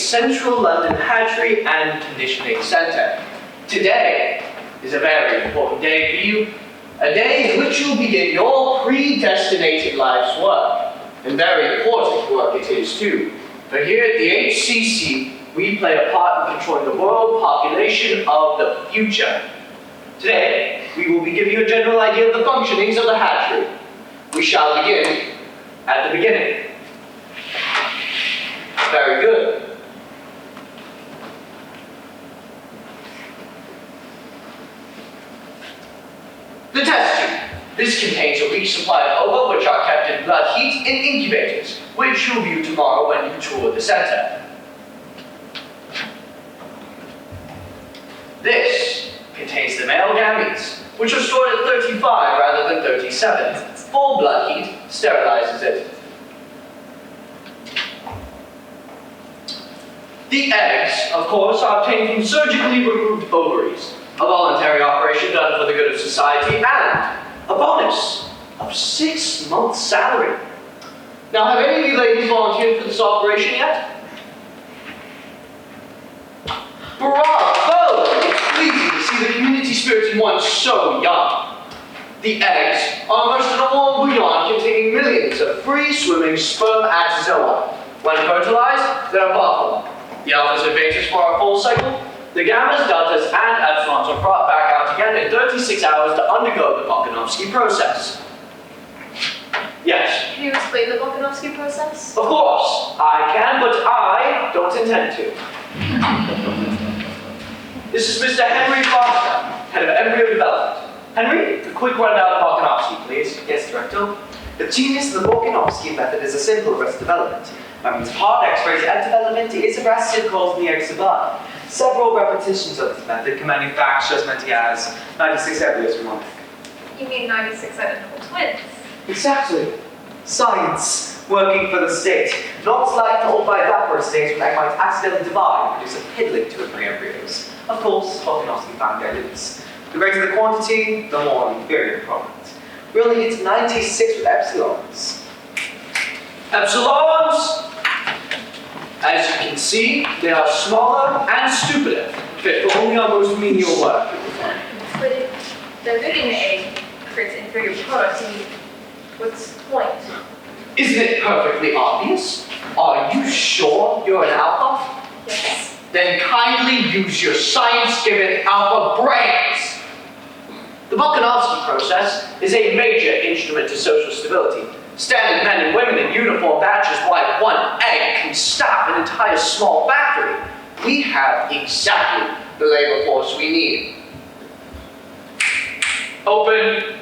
central London hatchery and conditioning centre. Today is a very important day for you, a day in which you'll begin your predestinated life's work. And very important work it is too. For here at the HCC, we play a part in controlling the world population of the future. Today, we will be giving you a general idea of the functionings of the hatchery. We shall begin at the beginning. Very good. The test tube. This contains a rich supply of ova which are kept in blood heat in incubators, which you'll view tomorrow when you tour the center. This contains the male gametes, which are stored at 35 rather than 37. Full blood heat sterilizes it. The eggs, of course, are obtained from surgically removed ovaries, a voluntary operation done for the good of society, and a bonus of 6 months' salary. Now, have any of you ladies volunteered for this operation yet? Bravo! It's pleasing to see the community spirit in one so young. The eggs are immersed in a warm bouillon containing millions of free-swimming spermatozoa. When fertilized, they're bottled. The alphas and betas for our full cycle. The gammas, deltas, and epsilons are brought back out again in 36 hours to undergo the Volkanovsky process. Yes? Can you explain the Volkanovsky process? Of course, I can, but I don't intend to. This is Mr. Henry Foster, head of embryo development. Henry, a quick rundown of Volkanovsky, please. Yes, Director. The genius of the Volkanovsky method is a simple breast development. That means hard X-rays and development is arrested causing the eggs to bud. Several repetitions of this method can manufacture as many as 96 embryos from one egg. You mean 96 identical twins? Exactly. Science, working for the state. Not like the old vapor state when egg might accidentally divide and produce a piddling 2 or 3 embryos. Of course, Volkanovsky found their limits. The greater the quantity, the more inferior the product. We only hit 96 with epsilons. Epsilons! As you can see, they are smaller and stupider, fit for only our most menial work. But if diluting the egg creates inferior product, what's the point? Isn't it perfectly obvious? Are you sure you're an alpha? Yes. Then kindly use your science-given alpha brains. The Volkanovsky process is a major instrument to social stability. Standing men and women in uniform batches why one egg can stop an entire small factory. We have exactly the labor force we need. Open.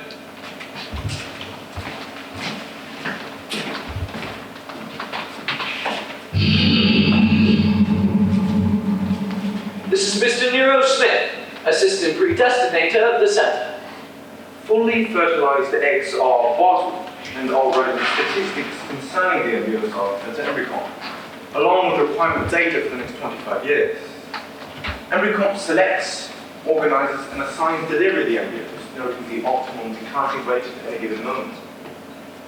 This is Mr. Nero Smith, assistant predestinator of the center. Fully fertilized eggs are bottled, and all relevant statistics concerning the embryos are sent to Embryocomp, along with requirement data for the next 25 years. Embryocomp selects, organizes, and assigns delivery of the embryos, noting the optimum decanting rate at any given moment.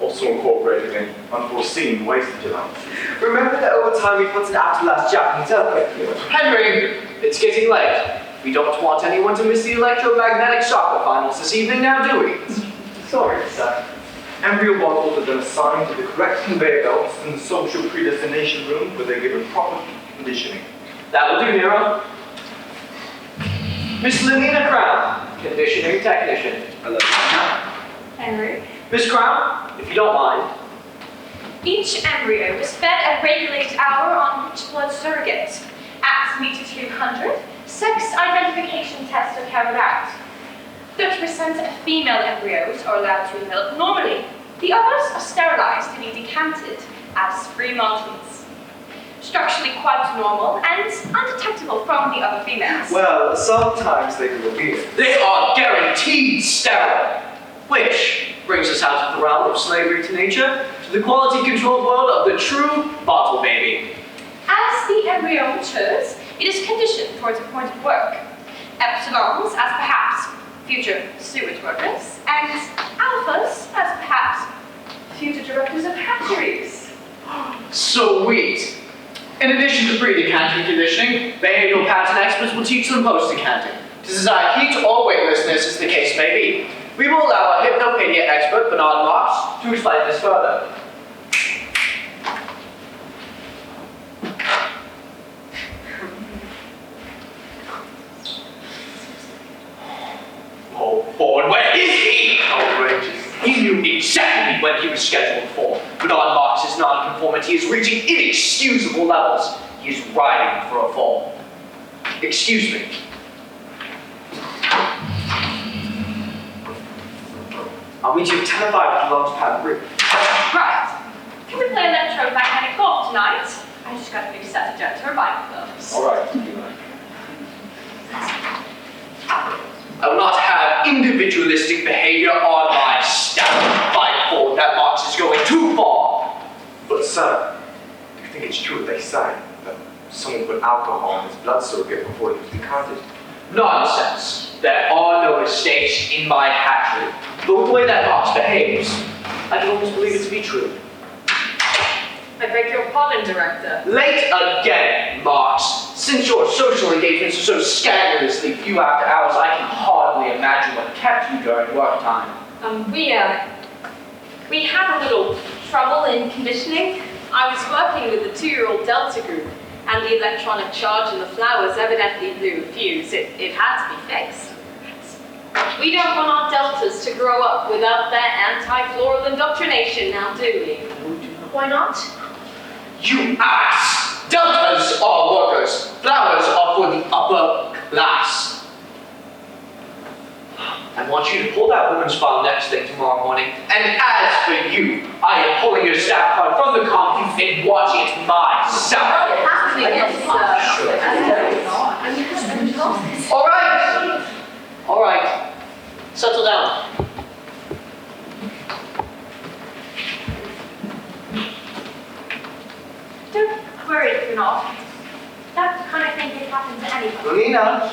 Also incorporating any unforeseen wastage allowance. Remember that over time we put it out to last Japanese earthquake. Henry, it's getting late. We don't want anyone to miss the electromagnetic soccer finals this evening now, do we? Sorry, sir. Embryo bottles are then assigned to the correct conveyor belts in the social predestination room where they're given proper conditioning. That will do, Nero. Miss Lenina Crown, conditioning technician. Hello. Henry? Miss Crown, if you don't mind. Each embryo is fed a regulated hour on rich blood surrogate. At meter 200, sex identification tests are carried out. 30% of female embryos are allowed to develop normally. The others are sterilized to be decanted as free martins. Structurally quite normal and undetectable from the other females. Well, sometimes they do appear. They are guaranteed sterile. Which brings us out of the realm of slavery to nature to the quality-controlled world of the true bottle baby. As the embryo matures, it is conditioned towards a point of work. Epsilons as perhaps future sewage workers, and alphas as perhaps future directors of hatcheries. Sweet. In addition to pre-decanting conditioning, behavioral pattern experts will teach them post-decanting, to desire heat or weightlessness as the case may be. We will allow our hypnopedia expert, Bernard Marks, to explain this further. Oh, Ford, where is he? Outrageous. He knew exactly when he was scheduled for. Bernard Marks' non-conformity is reaching inexcusable levels. He is riding for a fall. Excuse me. I'll meet you at 10:05 at the launch pad room. Right. Can we play electromagnetic golf tonight? I just got a new set of jet turbine gloves. All right. I will not have individualistic behavior on my staff. By Ford, that Marks is going too far. But sir, do you think it's true what they say, that someone put alcohol in his blood surrogate before he was decanted? Nonsense. There are no mistakes in my hatchery. But the way that Marks behaves, I can almost believe it to be true. I beg your pardon, Director. Late again, Marks. Since your social engagements are so scandalously few after hours, I can hardly imagine what kept you during work time. We had a little trouble in conditioning. I was working with the 2-year-old Delta group, and the electronic charge in the flowers evidently blew a fuse. It had to be fixed. We don't want our Deltas to grow up without their anti-floral indoctrination, now do we? Why not? You ass! Deltas are workers. Flowers are for the upper class. I want you to pull that woman's file next thing tomorrow morning. And as for you, I am pulling your staff card from the comp. You've been watching it myself. It has to be fixed, All right. All right. Settle down. Don't worry if you're not. That kind of thing can happen to anyone. Lena,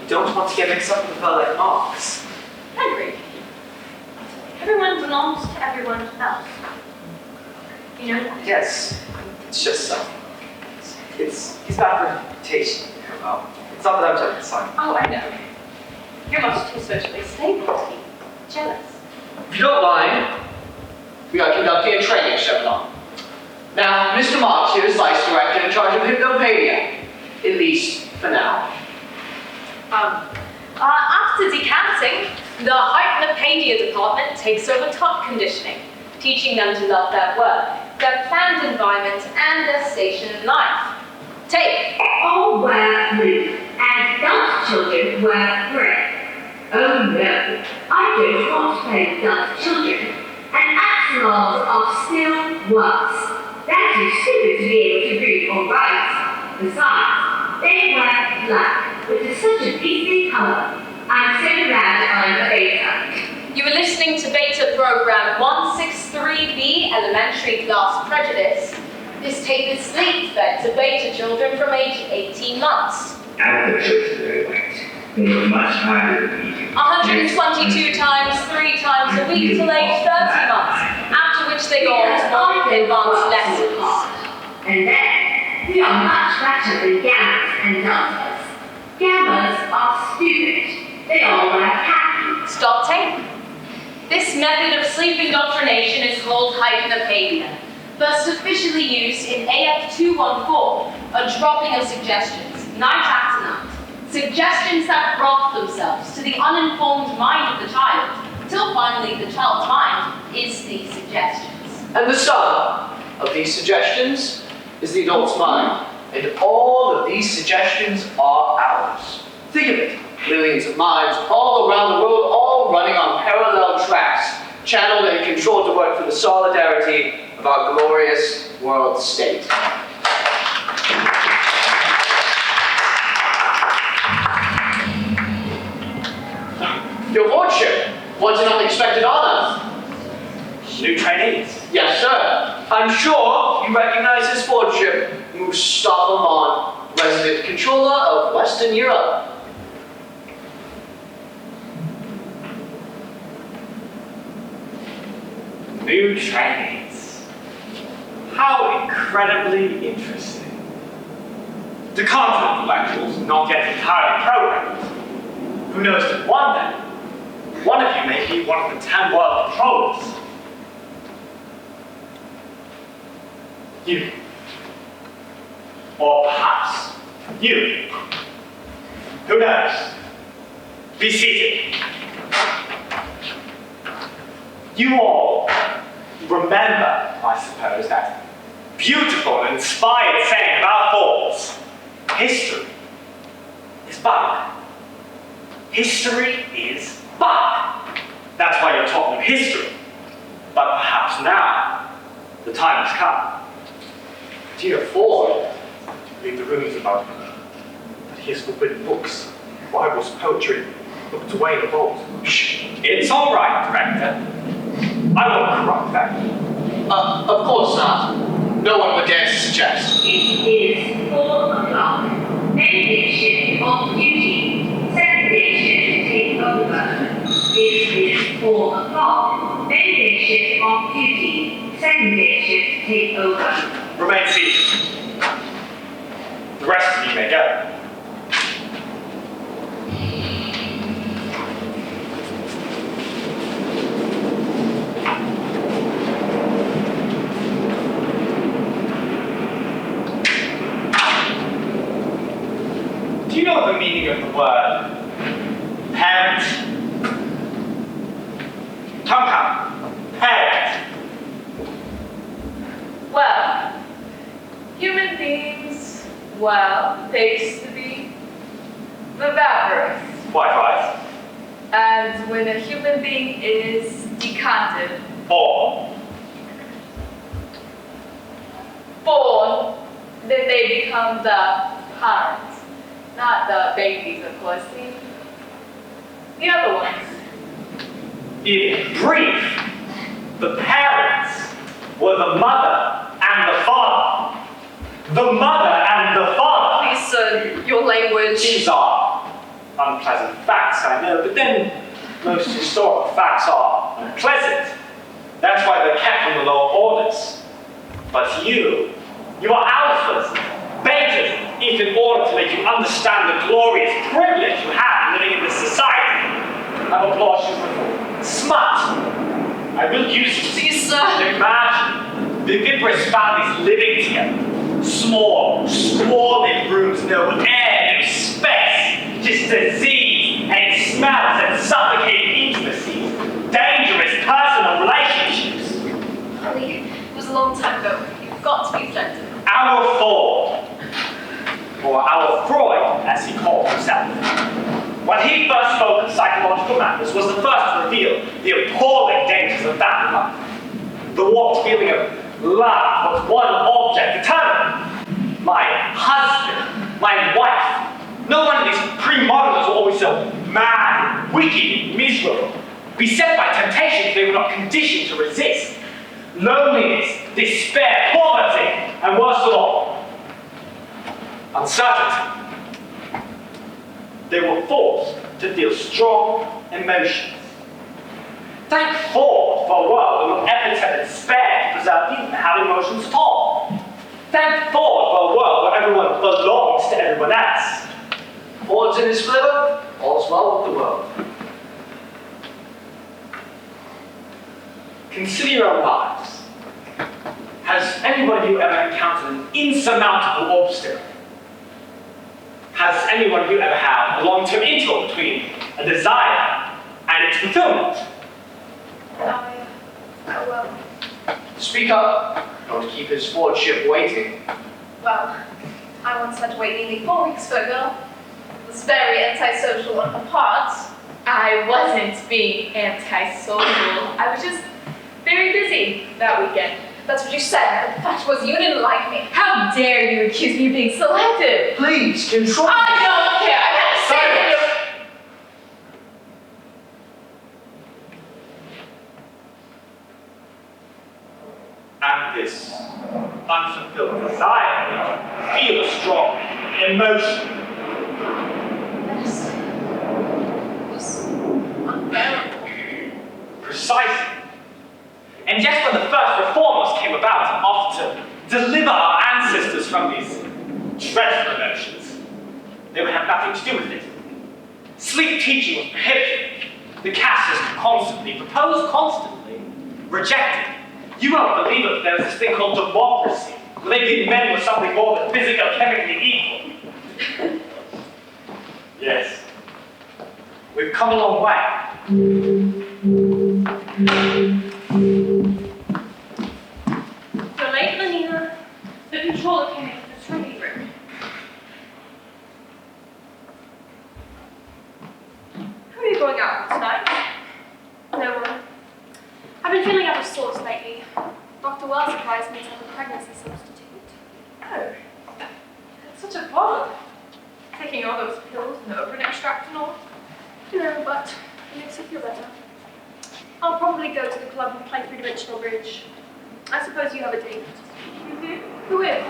you don't want to get mixed up with her like Marks. Henry. Everyone belongs to everyone else. You know that? Yes, it's just it's bad reputation. It's not that I'm trying to sign. Oh, I know. You're much too socially stable to be jealous. If you don't mind, we are conducting a training seminar. Now, Mr. Marks here is Vice Director in charge of hypnopedia, at least for now. After decanting, the hypnopedia department takes over top conditioning, teaching them to love their work, their planned environment, and their station in life. Take. All were blue, and Dutch children were red. Oh no, I don't want to play with Dutch children, and axolotls are still worse. They're too stupid to be able to read or write. Besides, they wear black, which is such a beastly color. I'm so glad I'm a beta. You were listening to Beta Program 163B, Elementary Class Prejudice. This tape is sleep-fed to beta children from age 18 months. At the church they went, they were much higher than me. 122 times, 3 times a week till age 30 months, after which they go on to more advanced lessons. And then, we are much better than gammas and deltas. Gammas are stupid. They all wear khaki. Stop tape. This method of sleep indoctrination is called hypnopedia. First officially used in AF 214, a dropping of suggestions, night after night. Suggestions that graft themselves to the uninformed mind of the child, till finally the child's mind is the suggestions. And the sum of these suggestions is the adult's mind. And all of these suggestions are ours. Think of it. Millions of minds all around the world, all running on parallel tracks, channeled and controlled to work for the solidarity of our glorious world state. Your Lordship, what's an unexpected honor? New trainees. Yes, sir. I'm sure you recognize His Lordship, Mustafa Mon, resident controller of Western Europe. New trainees. How incredibly interesting. The content intellectuals not yet entirely programmed. Who knows that one day, one of you may be one of the 10 world controllers. You. Or perhaps you. Who knows? Be seated. You all remember, I suppose, that beautiful and inspired saying about Falls. History is bug. History is bug. That's why you're taught new history. But perhaps now, the time has come. Dear Ford, Read the rumors about him. That he has forbidden books, Bibles, poetry, looked away in a vault. Shh. It's all right, Director. I won't corrupt that. of course not. No one would dare to suggest. It is 4 o'clock. Main shift off duty. Second day shift take over. It is 4 o'clock. Main shift off duty. Second day shift take over. Remain seated. The rest of you may go. Do you know the meaning of the word parent? Come. Parent. Well, human beings, well, they used to be viviparous. Quite right. And when a human being is decanted, Or born, then they become the parents. Not the babies, of course, the other ones. in brief, the parents were the mother and the father. The mother and the father. Please, sir, your language. These are unpleasant facts, I know, but then most historical facts are unpleasant. That's why they're kept from the lower orders. But you are alphas, betas, if in order to make you understand the glorious privilege you have living in this society, I will applaud you for smart. I will use you. Please, sir. Imagine the viviparous families living together. Small, squalid rooms, no air, no space, just disease and smells and suffocating intimacies, dangerous personal relationships. Honey, it was a long time ago. You've got to be gentle. Our Ford, or our Freud, as he called himself, when he first spoke of psychological matters, was the first to reveal the appalling dangers of family life. The warped feeling of love was one object eternally. My husband, my wife. No wonder these pre-moderns were always so mad, wicked, miserable. Beset by temptations they were not conditioned to resist. Loneliness, despair, poverty, and worst of all, uncertainty. They were forced to feel strong emotions. Thank Ford for a world that would ever attempt despair to preserve people that have emotions at all. Thank Ford for a world where everyone belongs to everyone else. Ford's in his flivver, all's well with the world. Consider your own lives. Has any one of you ever encountered an insurmountable obstacle? Has any one of you ever had a long-term interval between a desire and its fulfillment? Well, Speak up. Don't keep his Ford ship waiting. well, I once had to wait nearly 4 weeks for a girl. It was very antisocial on her part. I wasn't being antisocial. I was just very busy that weekend. That's what you said. The fact was, you didn't like me. How dare you accuse me of being selective? Please, control. I don't care. I gotta say this. And this unfulfilled desire, feel a strong emotion. It was unbearable. Precisely. And yet when the first reformers came about, often dreadful emotions, they would have nothing to do with it. Sleep teaching was prohibited. The caste system constantly proposed, constantly rejected. You won't believe it, but there was this thing called democracy, where they viewed men were something more than physical, chemically equal. Yes. We've come a long way. You're late, Lenina. The controller came into the training room. Who are you going out with tonight? No one. I've been feeling out of sorts lately. Dr. Wells advised me to have a pregnancy substitute. Oh, that's such a bother. Taking all those pills and over an extract and all. No, but it makes you feel better. I'll probably go to the club and play three-dimensional bridge. I suppose you have a date. Mm-hmm. Who with?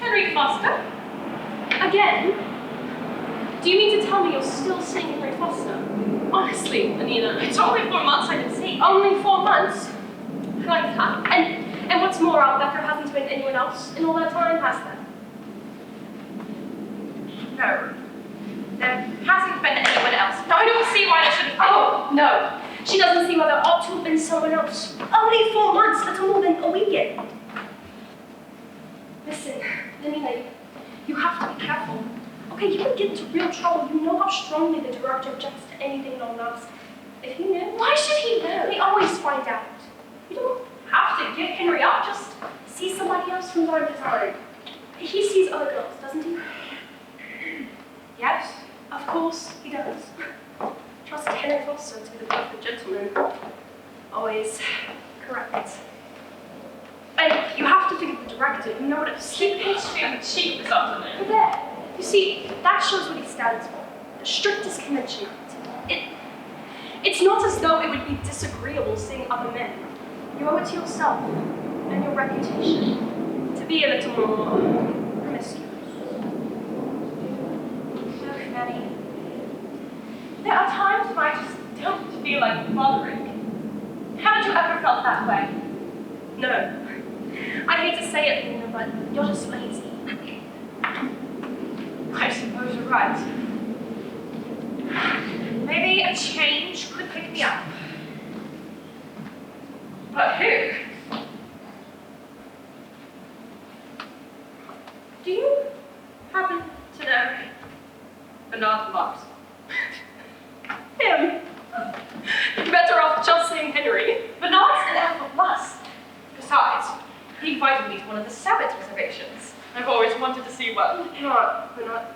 Henry Foster. Again? Do you mean to tell me you're still seeing Henry Foster? Honestly, Anina, it's only 4 months I didn't see. Only 4 months? Like that. And what's more, Becker hasn't been anyone else in all that time, has there? No. There hasn't been anyone else. No, I don't see why there should have been. Oh, no. She doesn't see why there ought to have been someone else. Only 4 months, little more than a weekend. Listen, Lenina, you have to be careful. Okay, you can get into real trouble. You know how strongly the director objects to anything non-nasty. If he knew, why should he know? They always find out. You don't have to give Henry up. Just see somebody else from time to time. He sees other girls, doesn't he? Yes, of course he does. Trust Henry Foster to be the perfect gentleman. Always correct. And you have to think of the director. You know what a sleeping student cheap or something. There. You see, that shows what he stands for. The strictest conventionality. It's not as though it would be disagreeable seeing other men. You owe it to yourself and your reputation to be a little more promiscuous. Look, Nanny, there are times when I just don't feel like bothering. Haven't you ever felt that way? No. I hate to say it, Lena, but you're just lazy. I suppose you're right. Maybe a change could pick me up. But who? Do you happen to know Bernard Lux? Him? You're better off just saying Henry. Bernard's an elf of lust. Besides, he invited me to one of the Sabbath reservations. I've always wanted to see one. Bernard.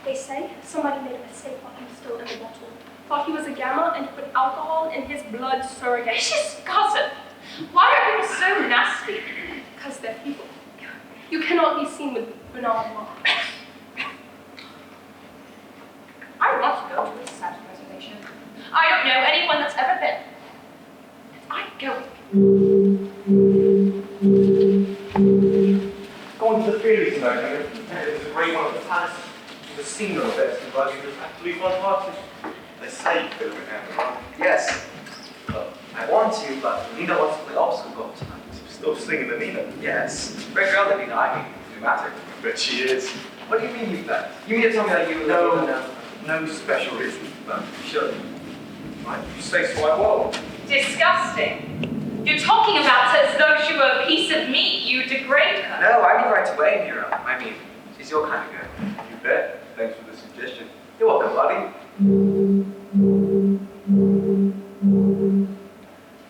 They say somebody made a mistake while he was still in the bottle. Thought he was a gamma and put alcohol in his blood surrogate. Vicious gossip! Why are people so nasty? Because they're people. You cannot be seen with Bernard Lux. I want to go to a Sabbath reservation. I don't know anyone that's ever been. I'm going. Going to the theatre tonight, There's a great one at the palace. The singer of that inviting us actually one party. They say you could have Yes. Well, I want to, but Nina wants to play obstacle golf tonight. Still singing the Nina. Yes. Great girl, Nina. I mean, dramatic. But she is. What do you mean you bet? You mean to tell me that you No special reason, but Sure. right, you say so I will. Disgusting. You're talking about her as though she were a piece of meat. You degrade her. No, I mean right away, Nero. I mean, she's your kind of girl. You bet. Thanks for the suggestion. You're welcome, buddy.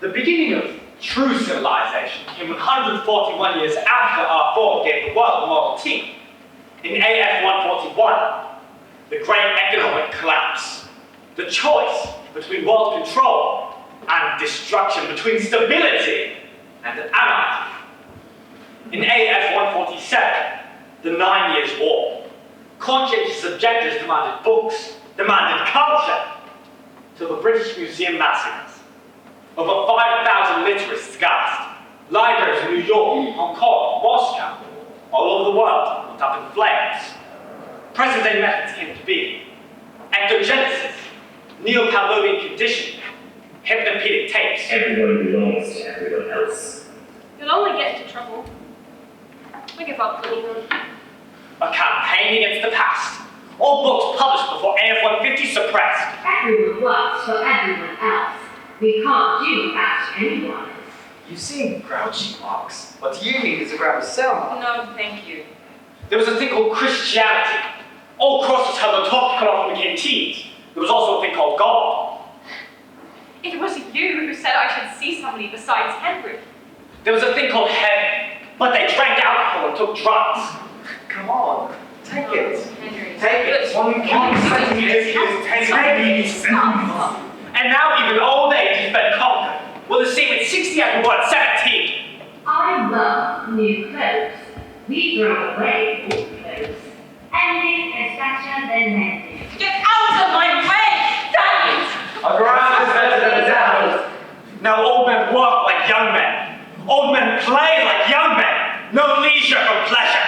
The beginning of true civilization came 141 years after our Ford gave the world the Model T. In AF 141, the great economic collapse. The choice between world control and destruction, between stability and anarchy. In AF 147, the 9 Years' War. Conscientious objectors demanded books, demanded culture, till the British Museum massacres. Over 5,000 literacies gasped. Libraries in New York, Hong Kong, Moscow, all over the world went up in flames. Present-day methods came to be. Ectogenesis, neo-Pavlovian conditioning, hypnopedic tapes. Everyone belongs to everyone else. You'll only get into trouble. I give up, Lenina. A campaign against the past. All books published before AF-150 suppressed. Everyone works for everyone else. We can't do that to anyone. You seem grouchy, Marx. What you need is a grab of Selma. No, thank you. There was a thing called Christianity. All crosses held the top cut off and became T's. There was also a thing called God. It was you who said I should see somebody besides Henry. There was a thing called heaven, but they drank alcohol and took drugs. Come on, take it. Henry. Take it. 1 cubic centimeter is 10 degrees. And now even old age has been conquered. We're the same at 60 as we were at 17. I love new clothes. We throw away old clothes. Ending is better than mending. Get out of my way! Damn it! A grab is better than a down. Now old men work like young men. Old men play like young men. No leisure for pleasure.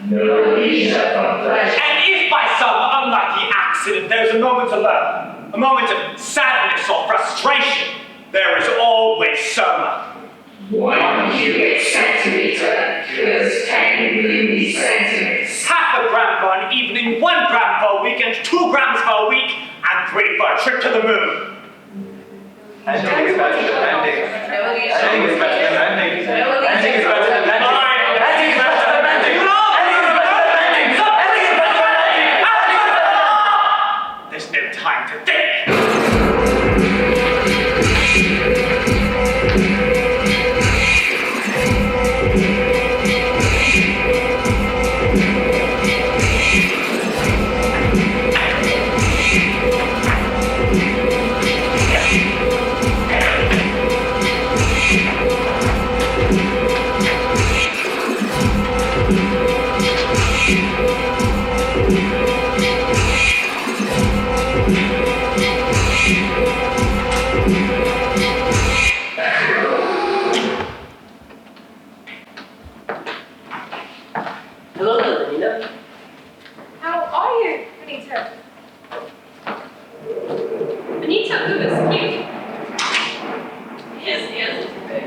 No leisure from pleasure. And if by some unlucky accident there's a moment to learn, a moment of sadness or frustration, there is always summer. 1 cubic centimeter is 10 gloomy centimeters. Half a gram for an evening, 1 gram for a weekend, 2 grams for a week, and 3 for a trip to the moon. I think it's better than mending. I think it's better than mending. I think it's better than mending. I think it's better than mending. There's no time to think. Hello, Lenina. How are you, Benito? Benito, who is cute? His ears are too big.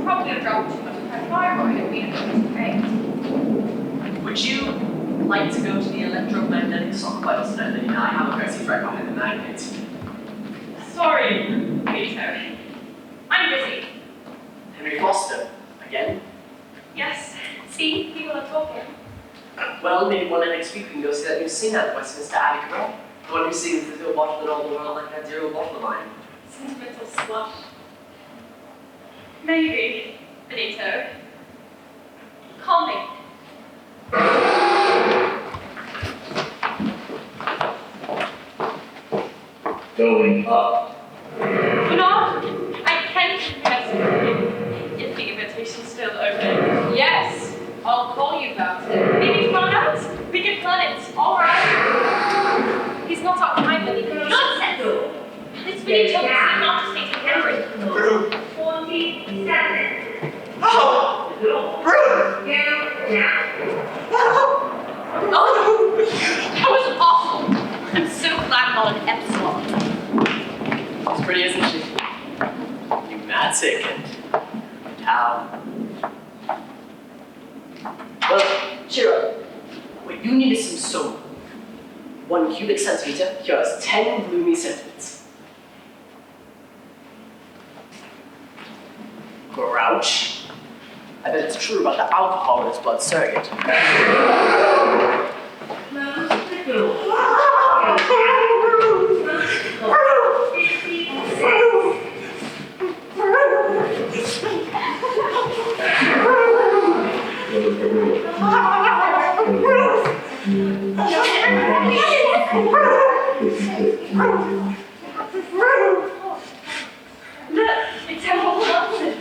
Probably have dropped too much of her thyroid and made it pain. Would you like to go to the electromagnetic software today, Lenina? I have a crazy right behind the magnets. Sorry, Benito. I'm busy. Henry Foster, again? Yes. See, people are talking. Well, maybe one night next week we can go see that new scene at Westminster Abbey Corral. The one who sings the little bottle and all the world like that zero bottle of mine. Sentimental slush. Maybe, Benito. Call me. Going up. Bernard, I can confess if the invitation's still open. Yes, I'll call you about it. Maybe tomorrow night? We can plan it. All right. He's not our kind, Lenina. Nonsense! It's Benito that's not to stay to Henry. 47. Oh! Rude! Go down. Oh, that was awful. I'm so glad I'm not an epsilon. She's pretty, isn't she? Pneumatic and tau. Well, cheer up. What you need is some soap. 1 cubic centimeter cures 10 gloomy sentiments. Grouch. I bet it's true about the alcohol in his blood surrogate. Close the door. Close the door. Look, it's Temple Watson.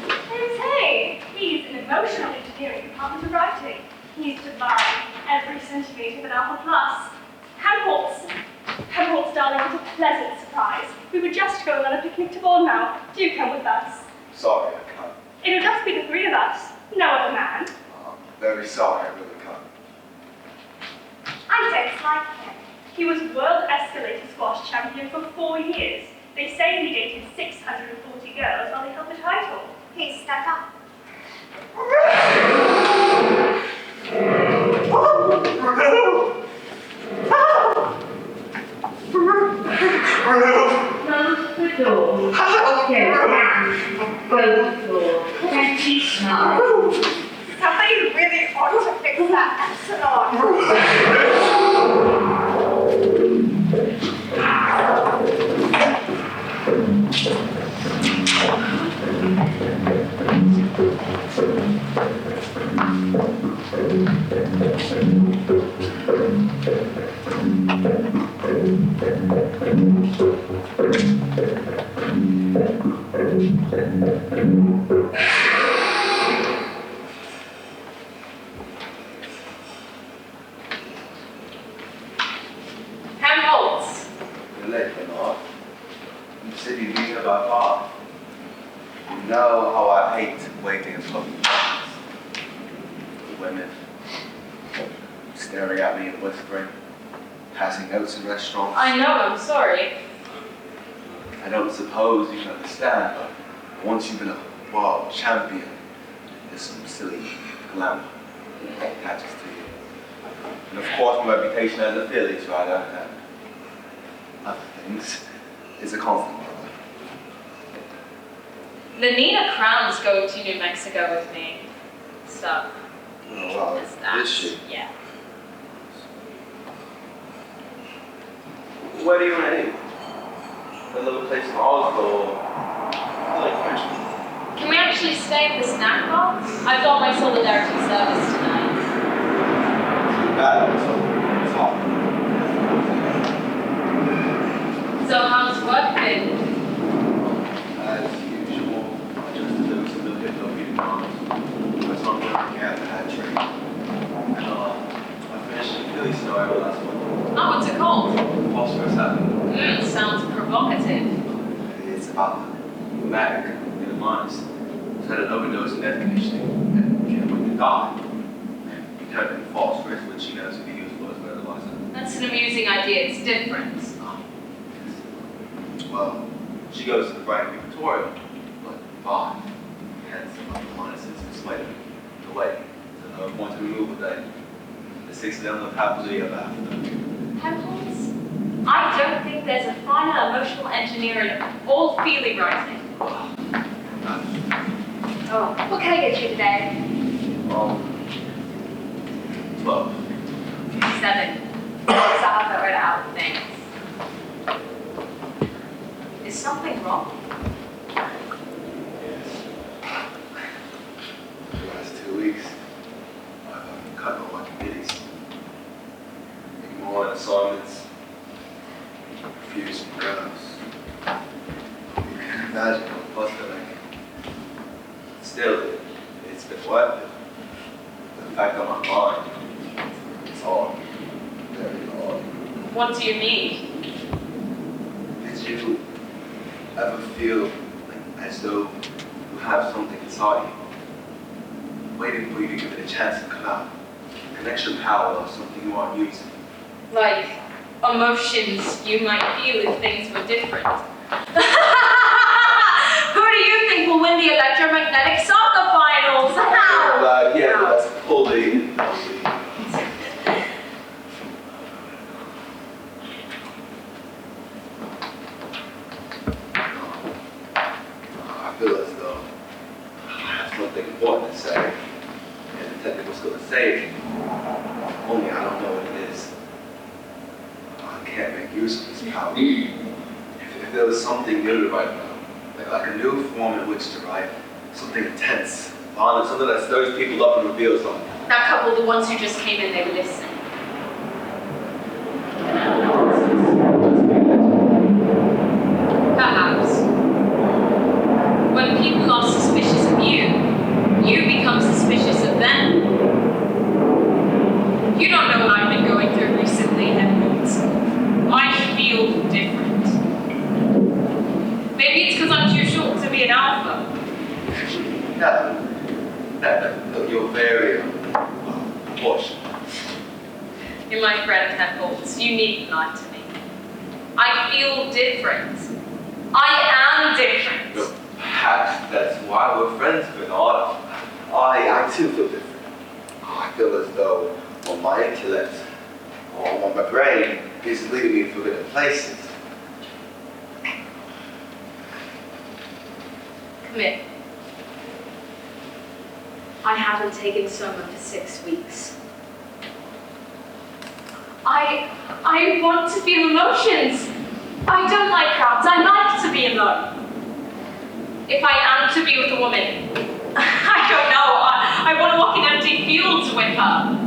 Hey, he's an emotional engineering department of writing. He's divided every centimetre of an Alpha Plus. Helmholtz, darling, was a pleasant surprise. We were just going on a picnic to Bournemouth. Do you come with us? Sorry, I can't. It'll just be the 3 of us. No other man. Very sorry, I really can't. I don't like him. He was world escalator squash champion for 4 years. They say he dated 640 girls while he held the title. He's stuck up. door. Go down. Both floor. 20 snow. Somebody really ought to fix that epsilon. Helmholtz. You're late, Bernard. You said you'd be here by 5. You know how I hate waiting in public places. The women staring at me and whispering, passing notes in restaurants. I know, I'm sorry. I don't suppose you can understand, but once you've been a world champion, there's some silly glamour that attaches to you. And of course, my reputation as a Phillies rider and other things is a constant worry. Lenina Crown's going to New Mexico with me. So, Oh, wow. is that? Is she? Yeah. Where do you want to aim? Another place in Oslo or like French? Can we actually stay at the snack bar? I've got my solidarity service tonight. It's hot. So how's work been? As usual, I just delivered some milk at Logan Farms. That's not working at the hat trade. And I finished the Philly snow over last month. Oh, what's it called? Phosphorus happened. Sounds provocative. It's about the mag in the mines. It's had an overdose in air conditioning and can't wait to die. And you can't have phosphorus, which you know is to be useful as fertilizer. That's an amusing idea, it's different. Well, she goes to the Franklin Victoria, but 5. Hence, the minuses persuaded me to wait. So I want to remove a day. The 6 of them live happily ever after. Helmholtz? I don't think there's a finer emotional engineer in all feeling writing. Oh, what can I get you today? 12. 7. So I'll go right out of things. Is something wrong? Yes. For the last 2 weeks, I've cut all my committees. Ignoring assignments, refusing girls. You can imagine how fuss they're making. Still, it's been worth it. The fact on my mind, it's hard. Very hard. What do you mean? Did you ever feel as though you have something inside you, waiting for you to give it a chance to come out? Connection power or something you aren't using. Like, emotions you might feel if things were different. Who do you think will win the electromagnetic soccer finals? How? Yeah, but that's fully. I feel as though I have something important to say, and the technical's going to say it. Only I don't know what it is. I can't make use of this power. If there was something new to write about, like a new form in which to write, something intense, honest, something that stirs people up and reveals something. That couple, the ones who just came in, they were listening. Perhaps. When people are suspicious of you, you become suspicious of them. You don't know what I've been going through recently, Helmholtz. I feel different. Maybe it's because I'm too short to be an alpha. No, you're very cautious. You're my friend, Helmholtz. You needn't lie to me. I feel different. I am different. But perhaps that's why we're friends, Bernard. I too feel different. I feel as though my intellect or my brain is leading me to different places. Come here. I haven't taken soma for 6 weeks. I want to feel emotions. I don't like crowds. I like to be alone. If I am to be with a woman, I don't know. I want to walk in empty fields with her.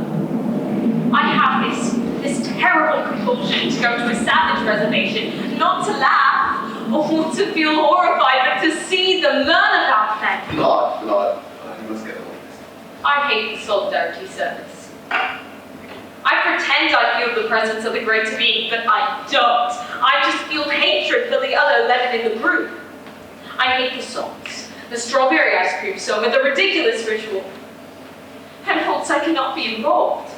I have this terrible compulsion to go to a savage reservation, not to laugh or to feel horrified, but to see them, learn about them. Lord, you must get over this. I hate the solidarity service. I pretend I feel the presence of the greater being, but I don't. I just feel hatred for the other living in the group. I hate the songs, the strawberry ice cream soma, the ridiculous ritual. And hence I cannot be involved.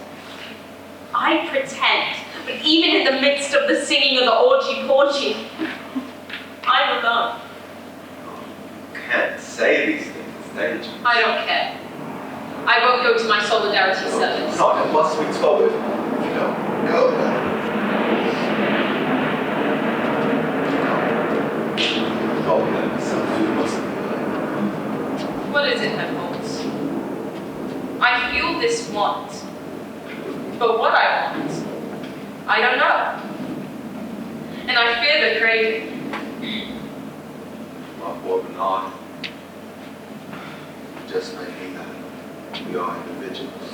I pretend, but even in the midst of the singing of the orgy-porgy, I'm alone. You can't say these things, it's dangerous. I don't care. I won't go to my solidarity service. No, it must be told. You know, go there. Go there, something you must be. What is it that holds? I feel this want. But what I want, I don't know. And I fear the craving. My poor Bernard. Just making that. We are individuals.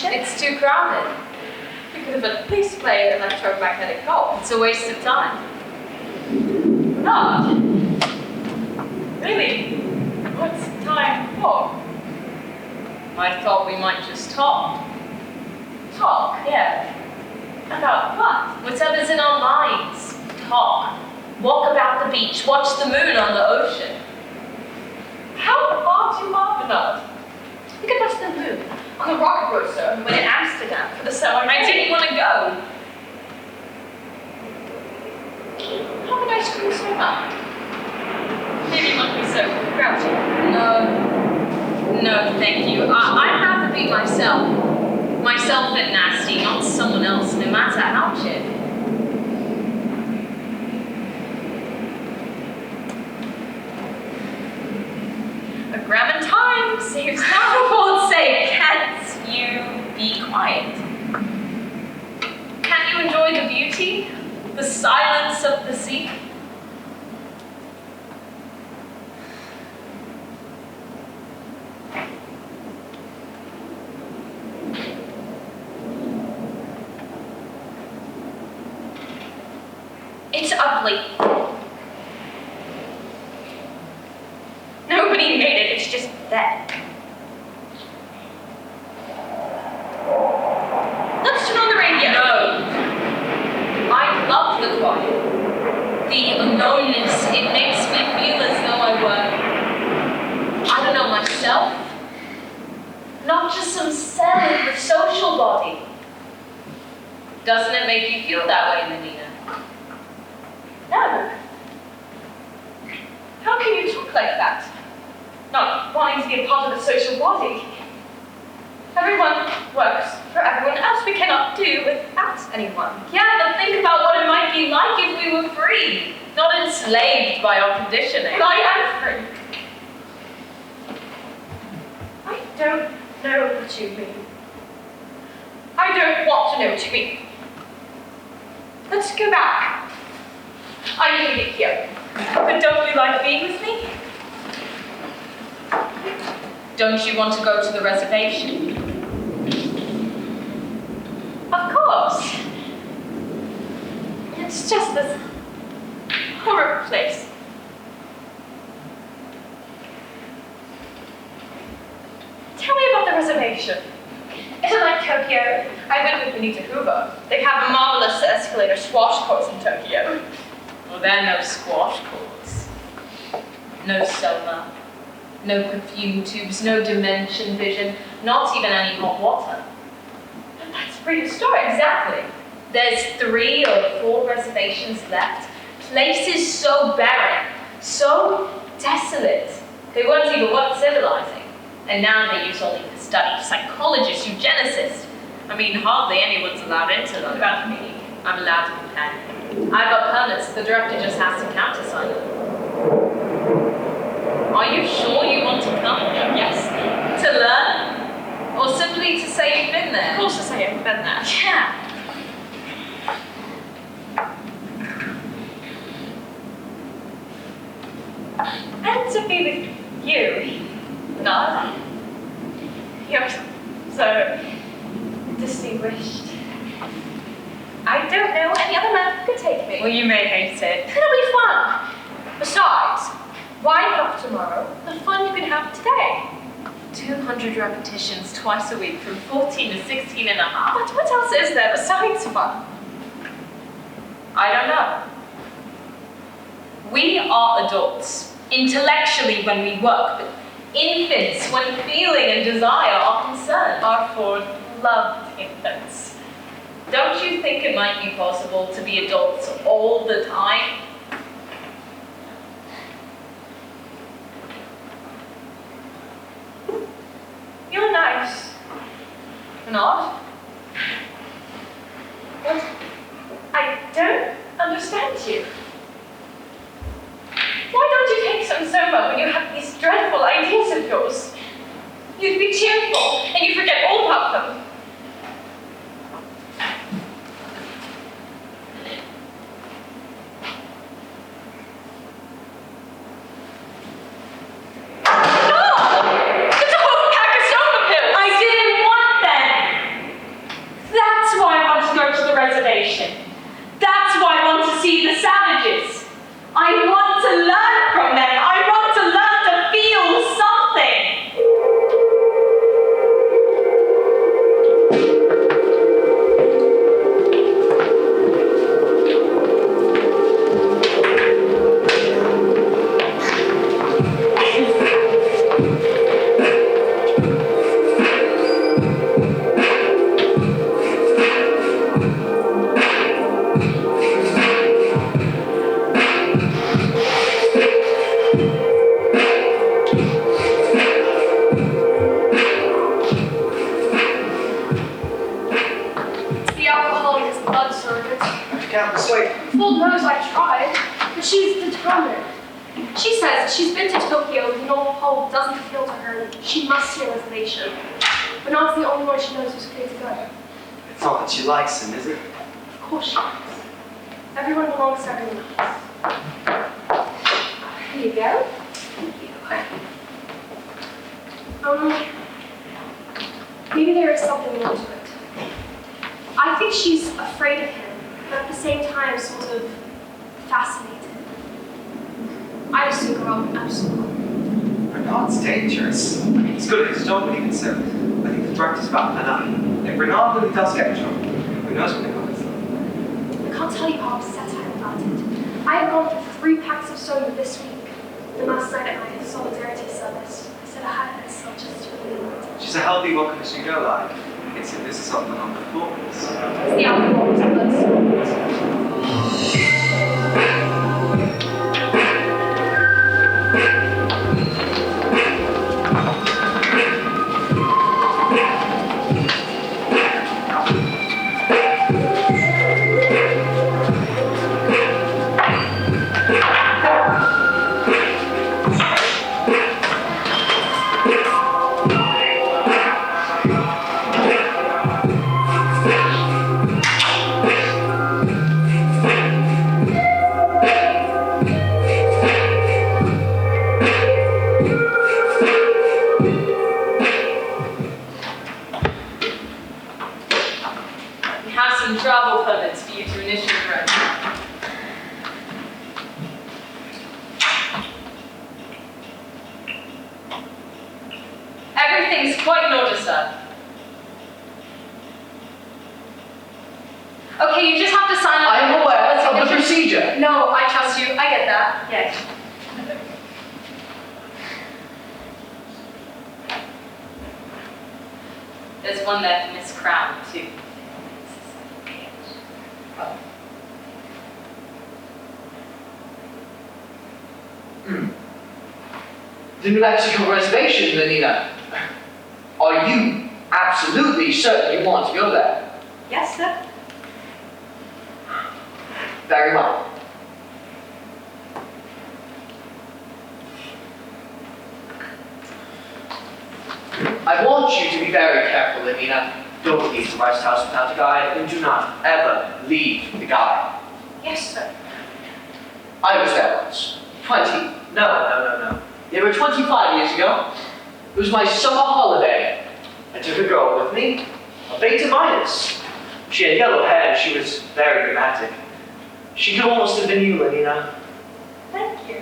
It's too crowded. We could have at least played electromagnetic golf. It's a waste of time. Not. Really? What's time for? I thought we might just talk. Talk, yeah. About what? Whatever's in our minds. Talk. Walk about the beach. Watch the moon on the ocean. How far do you are, Bernard? We could watch the moon on the rocket coaster and went in Amsterdam for the summer. I didn't want to go. Have an ice cream soda. Maybe it might be so grouchy. No, thank you. I'd rather be myself. Myself and nasty, not someone else, no matter how chip. A gram in time saves time. For God's sake, can't you be quiet? Can't you enjoy the beauty, the silence of the sea? It's ugly. Nobody made it, it's just there. Let's turn on the radio. No. I love the quiet. The aloneness, it makes me feel as though I were, I don't know, myself. Not just some cell in the social body. Doesn't it make you feel that way, Medina? No. How can you talk like that? Not wanting to be a part of the social body. Everyone works for everyone else. We cannot do without anyone. Yeah, but think about what it might be like if we were free, not enslaved by our conditioning. But I am free. I don't know what you mean. I don't want to know what you mean. Let's go back. I need it here. But don't you like being with me? Don't you want to go to the reservation? It's just this horrible place. Tell me about the reservation. Is it like Tokyo? I went with Benita Hoover. They have a marvelous escalator squash course in Tokyo. Well, there are no squash courts, no soma, no perfume tubes, no dimension vision, not even any hot water. But that's prehistoric. Exactly. There's 3 or 4 reservations left. Places so barren, so desolate. They weren't even worth civilizing. And now they use only for study. Psychologists, eugenicists. I mean, hardly anyone's allowed into them. What about me? I'm allowed to companion. I've got permits. The director just has to countersign them. Are you sure you want to come? Yes. To learn? Or simply to say you've been there? Of course, I haven't been there. Yeah. And to be with you. No. You're so distinguished. I don't know any other man who could take me. Well, you may hate it. It'll be fun. Besides, why not tomorrow? The fun you can have today. 200 repetitions twice a week from 14 to 16 and a half. But what else is there besides fun? I don't know. We are adults, intellectually when we work, but infants when feeling and desire are concerned. Our Ford loved infants. Don't you think it might be possible to be adults all the time? You're nice. Not? What? I don't understand you. Why don't you take some sober when you have these dreadful ideas of yours? You'd be cheerful, and you forget all about them. That's why I want to see the savages. I want to learn from them. I want to learn to feel something. Lord knows I tried, but she's determined. She says she's been to Tokyo, the North Pole doesn't appeal to her, and she must see a reservation. But now it's the only one she knows who's clear to go. It's not that she likes him, is it? Of course she does. Everyone belongs to everyone else. Here you go. Thank you. Maybe there is something more to it. I think she's afraid of him, but at the same time sort of fascinated. I just think we're all absolutely. Renard's dangerous. I mean, he's good at his job, but even so, I think the director's about enough. If Renard really does get in trouble, who knows what they call himself? I can't tell you how upset I am about it. I have gone through 3 packs of soda this week. The last night at my solidarity service, I said I had myself just to relieve it. She's a healthy walker as you go, like. It's if this is something on the floor. It's the alcohol tablets. Everything's quite in order, sir. Okay, you just have to sign up. I am aware of the Signature. procedure. No, I trust you. I get that. Yes. There's one there for Miss Crown, too. The New Mexico reservation, Lenina. Are you absolutely certain you want to go there? Yes, sir. Very well. I want you to be very careful, Lenina. Don't leave the rest house without a guide, and do not ever leave the guide. Yes, sir. I was there once. No. They were 25 years ago. It was my summer holiday. I took a girl with me, a beta minus. She had yellow hair and she was very dramatic. She could almost have been you, Lenina. Thank you.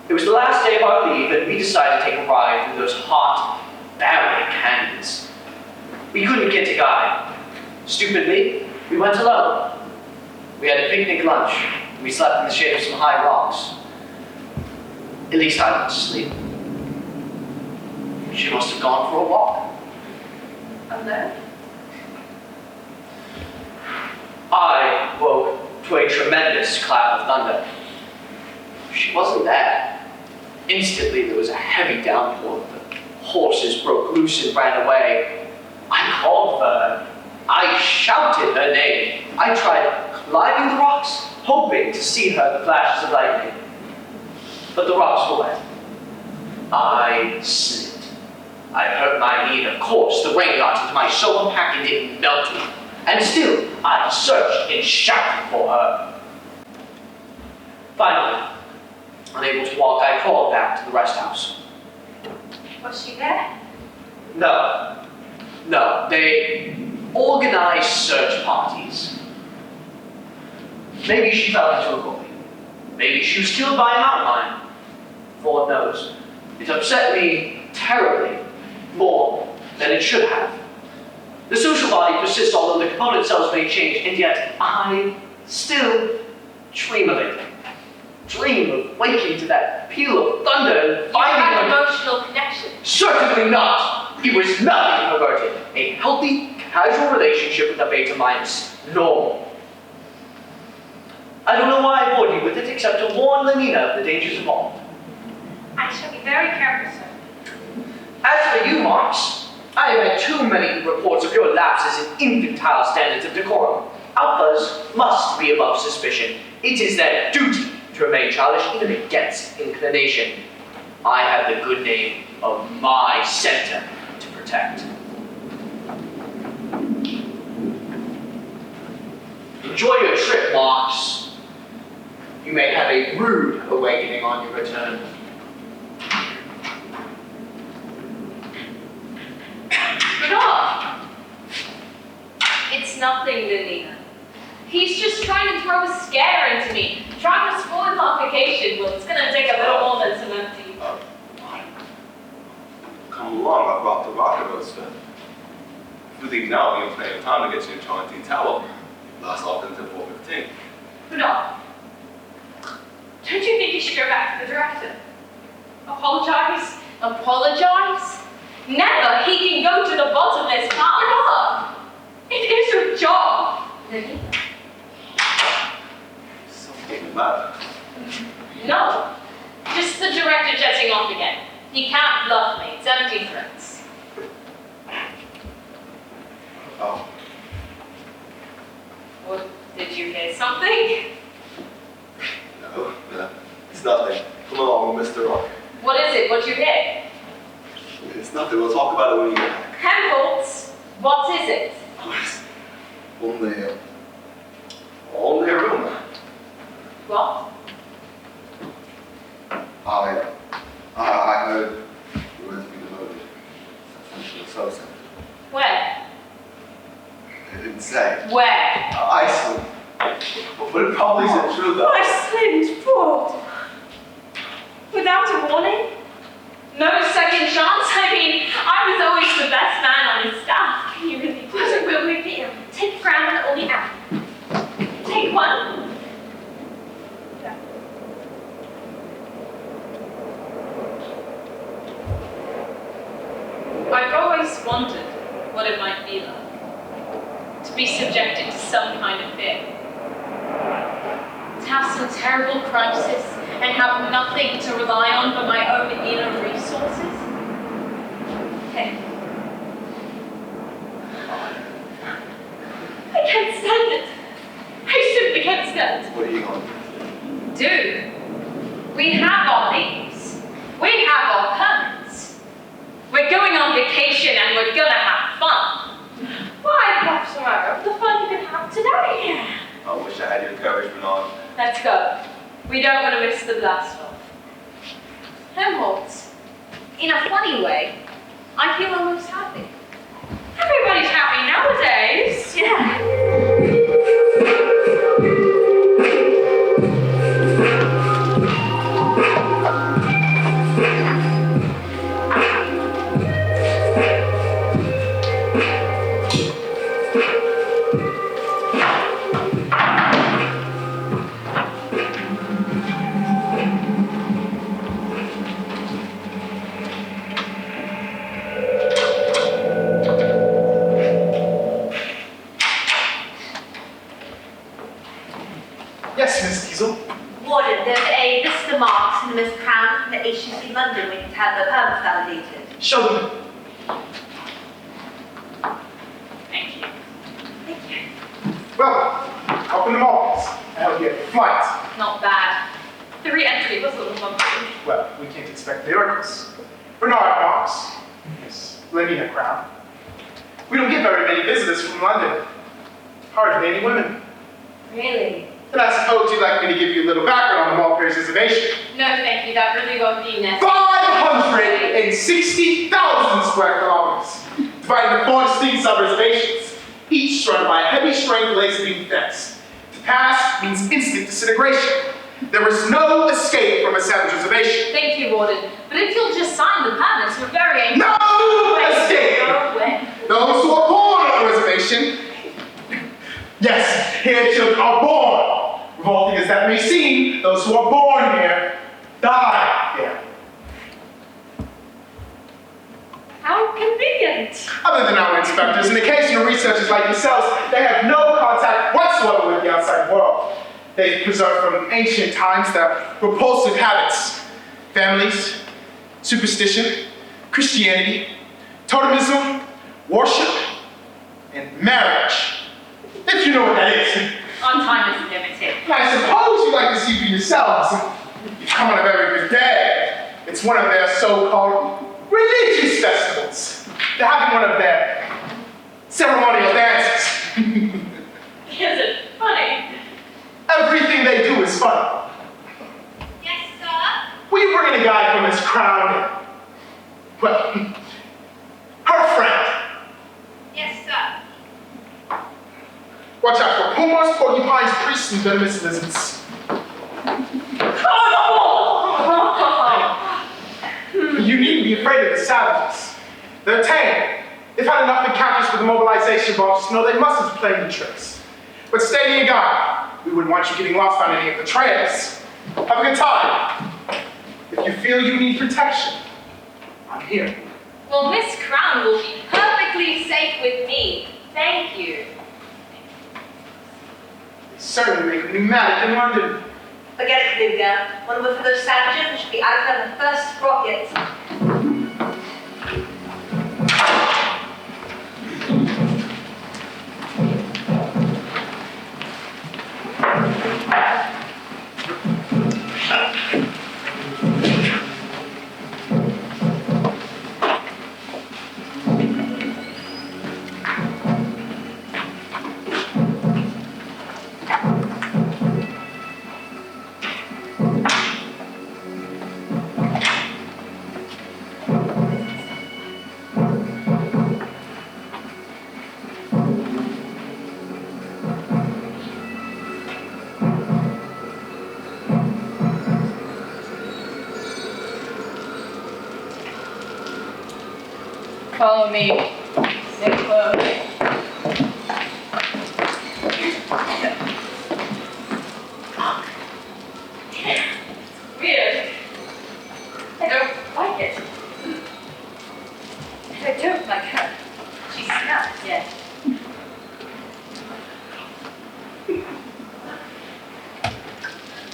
It was the last day of our leave and we decided to take a ride through those hot, barren canyons. We couldn't get a guide. Stupidly, we went alone. We had a picnic lunch. We slept in the shade of some high rocks. At least I went to sleep. She must have gone for a walk. Alone? I woke to a tremendous clap of thunder. She wasn't there. Instantly, there was a heavy downpour. The horses broke loose and ran away. I called for her. I shouted her name. I tried climbing the rocks, hoping to see her in the flashes of lightning. But the rocks were wet. I slipped. I hurt my knee, and of course, the rain got into my soul and pack and didn't melt me. And still, I searched and shouted for her. Finally, unable to walk, I crawled back to the rest house. Was she there? No, they organized search parties. Maybe she fell into a gully. Maybe she was killed by a mountain lion. Lord knows. It upset me terribly, more than it should have. The social body persists, although the component cells may change, and yet I still dream of it. Dream of waking to that peal of thunder and You finding had an her. emotional connection. Certainly not. It was nothing perverted. A healthy, casual relationship with a beta minus. Normal. I don't know why I bored you with it, except to warn Lenina of the dangers involved. I shall be very careful, sir. As for you, Marx, I have had too many reports of your lapses in infantile standards of decorum. Alphas must be above suspicion. It is their duty to remain childish, even against inclination. I have the good name of my center to protect. Enjoy your trip, Marx. You may have a rude awakening on your return. Stop! It's nothing, Lenina. He's just trying to throw a scare into me. Trying to spoil my vacation. Well, it's gonna take a little more than some empty. Come along, I brought the rocket roadster. If we leave now, we have plenty of time to get you in Charlton Tower. Last off until 4:15. No. Don't you think you should go back to the director? Apologize? Apologize? Never! He can go to the bottomless pit. It is her job. Lenina. Something the matter. No. Just the director jetting off again. He can't bluff me. It's empty threats. Oh, What, did you hear something? no, it's nothing. Come along, Mr. Rock. What is it? What you hear? It's nothing. We'll talk about it when you get back. Chemicals? What is it? Only a rumor. What? I heard you were to be demoted. Essentially, so sad. Where? They didn't say. Where? Iceland. But it probably isn't true, though. My slimmed foot. Without a warning? No second chance? I mean, I've always wondered what it might be like to be subjected to some kind of fear. To have some terrible crisis and have nothing to rely on but my own inner resources. Hey. I can't stand it. I simply can't stand it. What are you going to do? Dude, we have our leaves. We have our permits. We're going on vacation and we're gonna have fun. Why, perhaps tomorrow, the fun you can have today. I wish I had your courage, Bernard. Let's go. We don't want to miss the blast off. Helmholtz, in a funny way, I feel almost happy. Everybody's happy nowadays. Yeah. Yes, Miss Diesel. Warden, there's a Mr. Marks and a Miss Crown from the HUC London waiting to have their permits validated. Show them. Thank you. Thank you. Well, open them all, please. I hope you have your flight. Not bad. The re-entry was a little bumpy. Well, we can't expect miracles. Bernard Marks, Miss Lenina Crown. We don't get very many visitors from London. Hardly any women. Really? And I suppose you'd like me to give you a little background on the Maltese Reservation. No, thank you. That really won't be necessary. 560,000 square kilometers, divided into 4 distinct sub-reservations, each surrounded by a heavy-strength laser beam fence. To pass means instant disintegration. There is no escape from a savage reservation. Thank you, Warden. But if you'll just sign the permits, we're very angry. No escape! No way. Those who are born on the reservation, yes, here children are born. Revolting as that may seem, those who are born here die here. How convenient. Other than our inspectors and occasional researchers like yourselves, they have no contact whatsoever with the outside world. They've preserved from ancient times their repulsive habits, families, superstition, Christianity, totemism, worship, and marriage. If you know what that is. On time is limited. I suppose you'd like to see for yourselves. You've come on a very good day. It's one of their so-called religious festivals. They're having one of their ceremonial dances. Is it funny? Everything they do is fun. Yes, sir. Will you bring in a guy from his crown? Well, her friend. Yes, sir. Watch out for pumas, porcupines, priests, and venomous lizards. You needn't be afraid of the savages. They're tame. They've had enough encounters with the mobilization bombs to know they mustn't play any tricks. But stay near your guard. We wouldn't want you getting lost on any of the trails. Have a good time. If you feel you need protection, I'm here. Well, Miss Crown will be perfectly safe with me. Thank you. They certainly make a pneumatic in London. Forget it, big girl. One more for those savages and should be out of there the first rocket. Follow me. Stay close. Weird. I don't like it. I don't Like her. She snapped, yeah.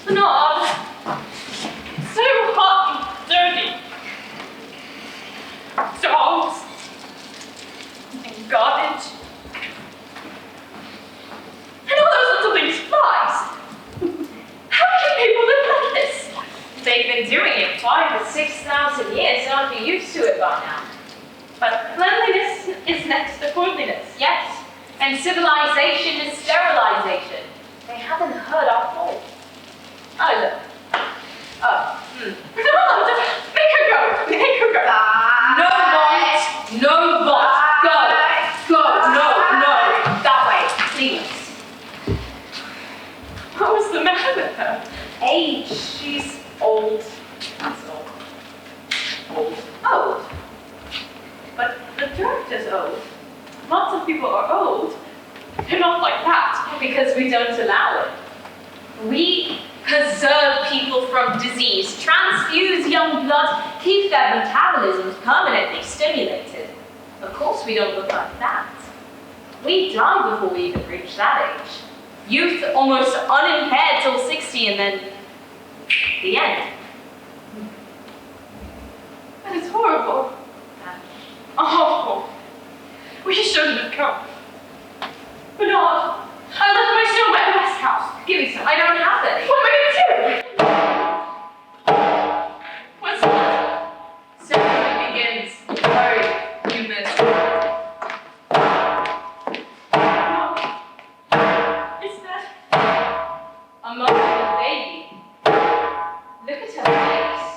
Bernard, so hot and dirty. Dogs and garbage. And all those little things flies. How can people live like this? They've been doing it 5,000 to 6,000 years, and I'd be used to it by now. But cleanliness is next to godliness. Yes, and civilization is sterilization. They haven't heard our fault. Oh, look. Oh, Bernard, make her go. Make her go. No, Bond. No, Bond. Go. Go. No, no. That way, please. What was the matter with her? Age. She's old. That's all. Old. But the director's old. Lots of people are old. They're not like that. Because we don't allow it. We preserve people from disease, transfuse young blood, keep their metabolisms permanently stimulated. Of course we don't look like that. We die before we even reach that age. Youth almost unimpaired till 60 and then the end. That is horrible. Awful. We shouldn't have come. Bernard, I left my snow at the West House. Give me some. I don't have any. What am I going to do? What's that? Ceremony begins. Hurry, you miss. Is that? A mother baby. Look at her face.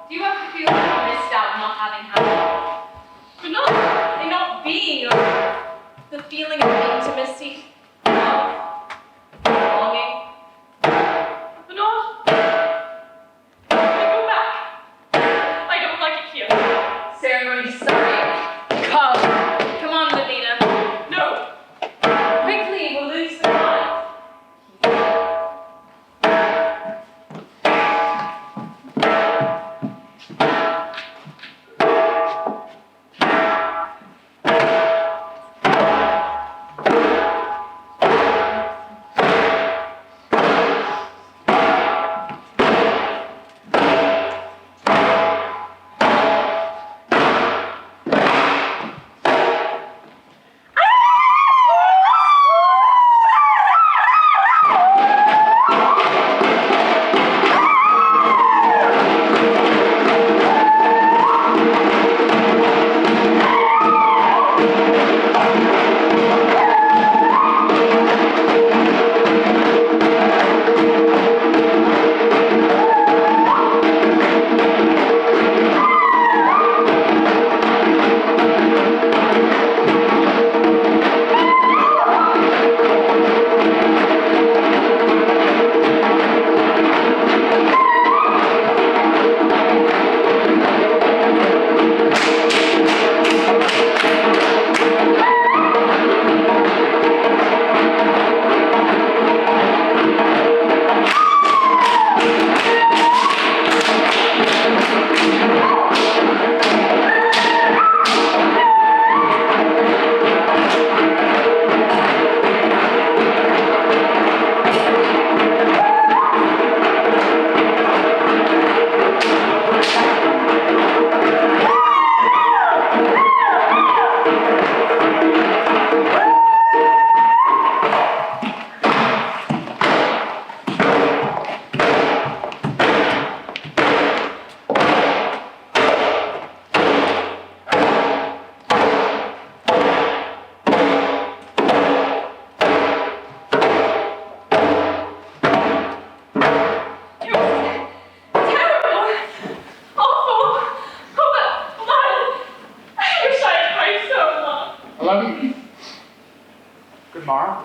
Do you ever feel like you missed out not having happened? Bernard, And not being a the feeling of intimacy, love, longing. Bernard, go back. I don't like it here. Ceremony starting. Come. Come on, Lavina. No. Quickly, we'll lose the time.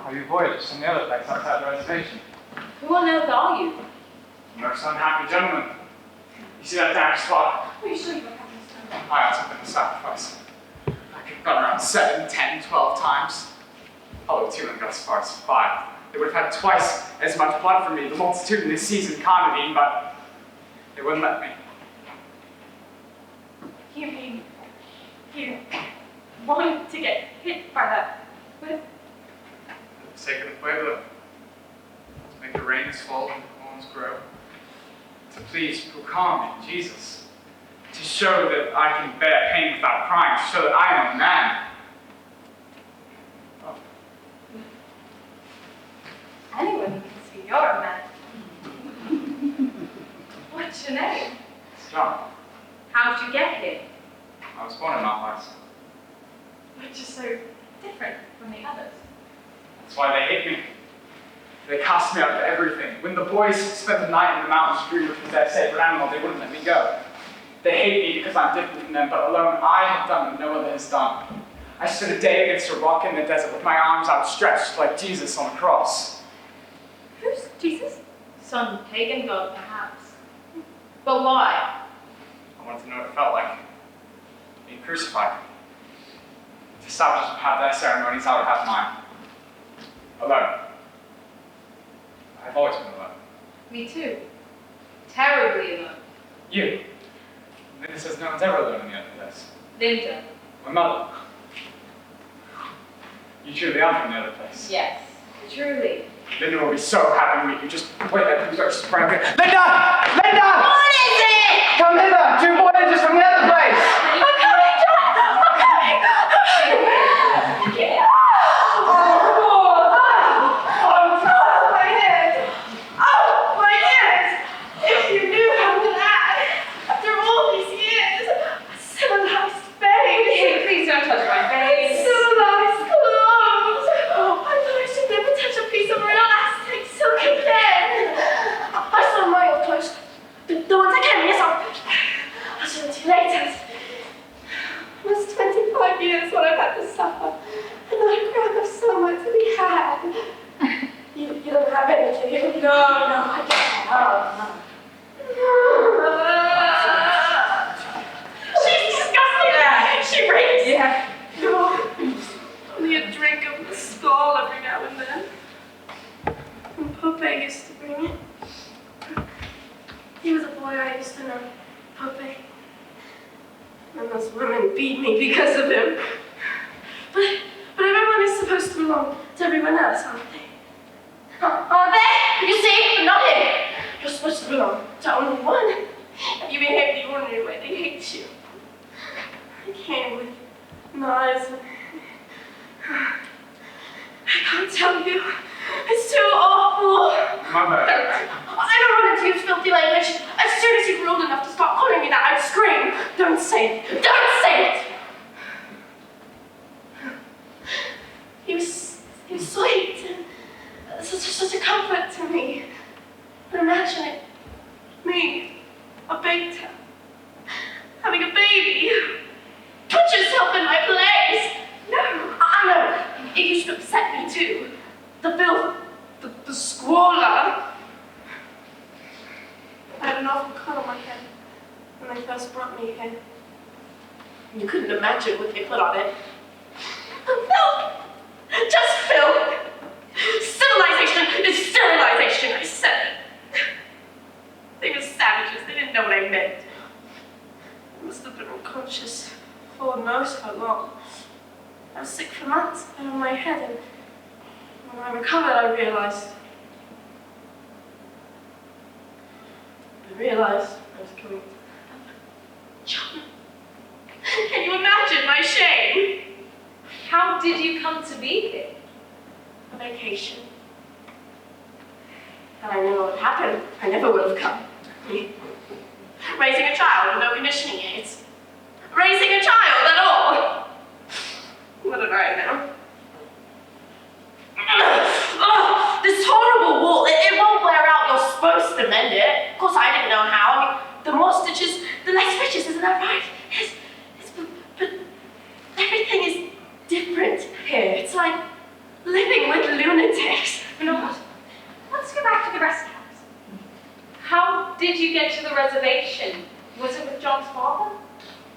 Have you avoided some of the other place outside the reservation? Who on earth are you? Most unhappy gentleman. You see that dark spot? Are you sure you don't have this time? I also been a sacrifice. I could have gone around 7, 10, 12 times. Although 2 of them got as far as 5. They would have had twice as much blood from me, the multitudinous seasoned carnivine, but they wouldn't let me. You mean you want to get hit by that whip. For the sake of the Pueblo, to make the rains fall and the corns grow, to please proclaim Jesus, to show that I can bear pain without crying, to show that I am a man. Oh, Anyone can see you're a man. What's your name? it's John. How'd you get here? I was born in Mount Lice. Which is so different from the others. That's why they hate me. They cast me out of everything. When the boys spent the night in the mountains free with their sacred animal, they wouldn't let me go. They hate me because I'm different from them, but alone I have done what no other has done. I stood a day against a rock in the desert with my arms outstretched like Jesus on a cross. Who's Jesus? Some pagan god, perhaps. But why? I wanted to know what it felt like being crucified. If the savages would have their ceremonies, I would have mine. Alone. I've always been alone. Me too. Terribly alone. You. Linda says no one's ever alone in the other place. Linda. My mother. You truly are from the other place. Yes. Truly. Linda will be so happy to meet you. Just wait there. Just bring it. Linda! Linda! What is it? Come hither! 2 voyages from the other place! I'm coming, John! I'm coming! My head! Oh, my head! If you knew how glad, after all these years, a civilized babe. Please don't touch my face. Civilized clothes! I thought I should never touch a piece of real Aztec silk again. I saw my old clothes. The ones I gave me yourself. I'll show it to you later. It was 25 years what I've had to suffer. And not a gram of summer to be had. You don't have any, do you? No, I don't. She's disgusting. Yeah. She reeks. Yeah. No, only a drink of the skull every now and then. And Pope used to bring it. He was a boy I used to know, Pope. And those women beat me because of him. But everyone is supposed to belong to everyone else, aren't they? Aren't they? You see, but not him. You're supposed to belong to only one. If you behave the ordinary way, they hate you. I came with knives and I can't tell you. It's too awful. Mother. I don't want to use filthy language. As soon as you grew old enough to stop calling me that, I'd scream. Don't say it. Don't say it. He was sweet and such a comfort to me. But imagine it, me, a beta, having a baby. Put yourself in my place. No, I know. It used to upset me too. The filth, the squalor. I had an awful cut on my head when they first brought me here. You couldn't imagine what they put on it. Filth! Just filth! Civilization is sterilization, I said. They were savages, they didn't know what I meant. I must have been unconscious for Lord knows how long. I was sick for months, out of my head, and when I recovered, I realized I was going to John. Can you imagine my shame? How did you come to be here? A vacation. And I knew what would happen. I never would have come. Raising a child with no conditioning aids. Raising a child at all. What did I know? Oh, this horrible wool, it won't wear out. You're supposed to mend it. Of course, I didn't know how. I mean, the more stitches, the less stitches, isn't that right? Yes, but everything is different here. It's like living with lunatics. You know what? Let's go back to the rest house. How did you get to the reservation? Was it with John's father?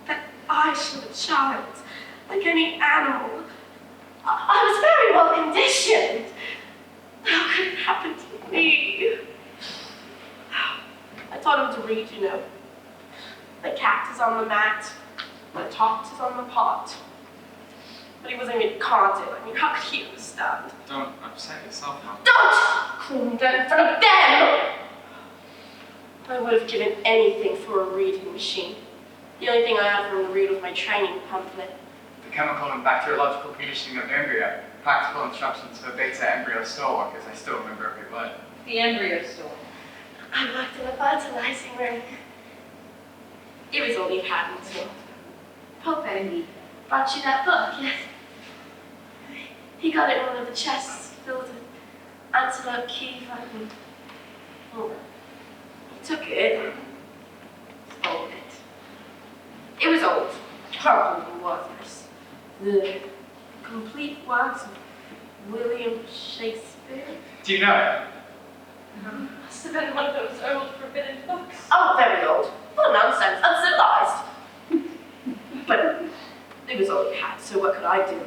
That I was a child, like any animal. I was very well conditioned. How could it happen to me? I taught him to read, you know. The cat is on the mat, the tot is on the pot. But he wasn't even carded. I mean, how could he understand? Don't upset yourself, Mum. Don't call them in front of them! I would have given anything for a reading machine. The only thing I had from the read was my training pamphlet. The chemical and bacteriological conditioning of the embryo. Practical instructions for beta embryo store workers. I still remember every word. The embryo store. I worked in a fertilizing room. It was all he had until Pope Envy brought you that book, yes? He got it in one of the chests filled with antelope key and he took it and stole it. It was old, horribly worthless. The complete works of William Shakespeare. Do you know it? Must have been one of those old forbidden books. Oh, very old. Full nonsense, uncivilized. But it was all he had, so what could I do?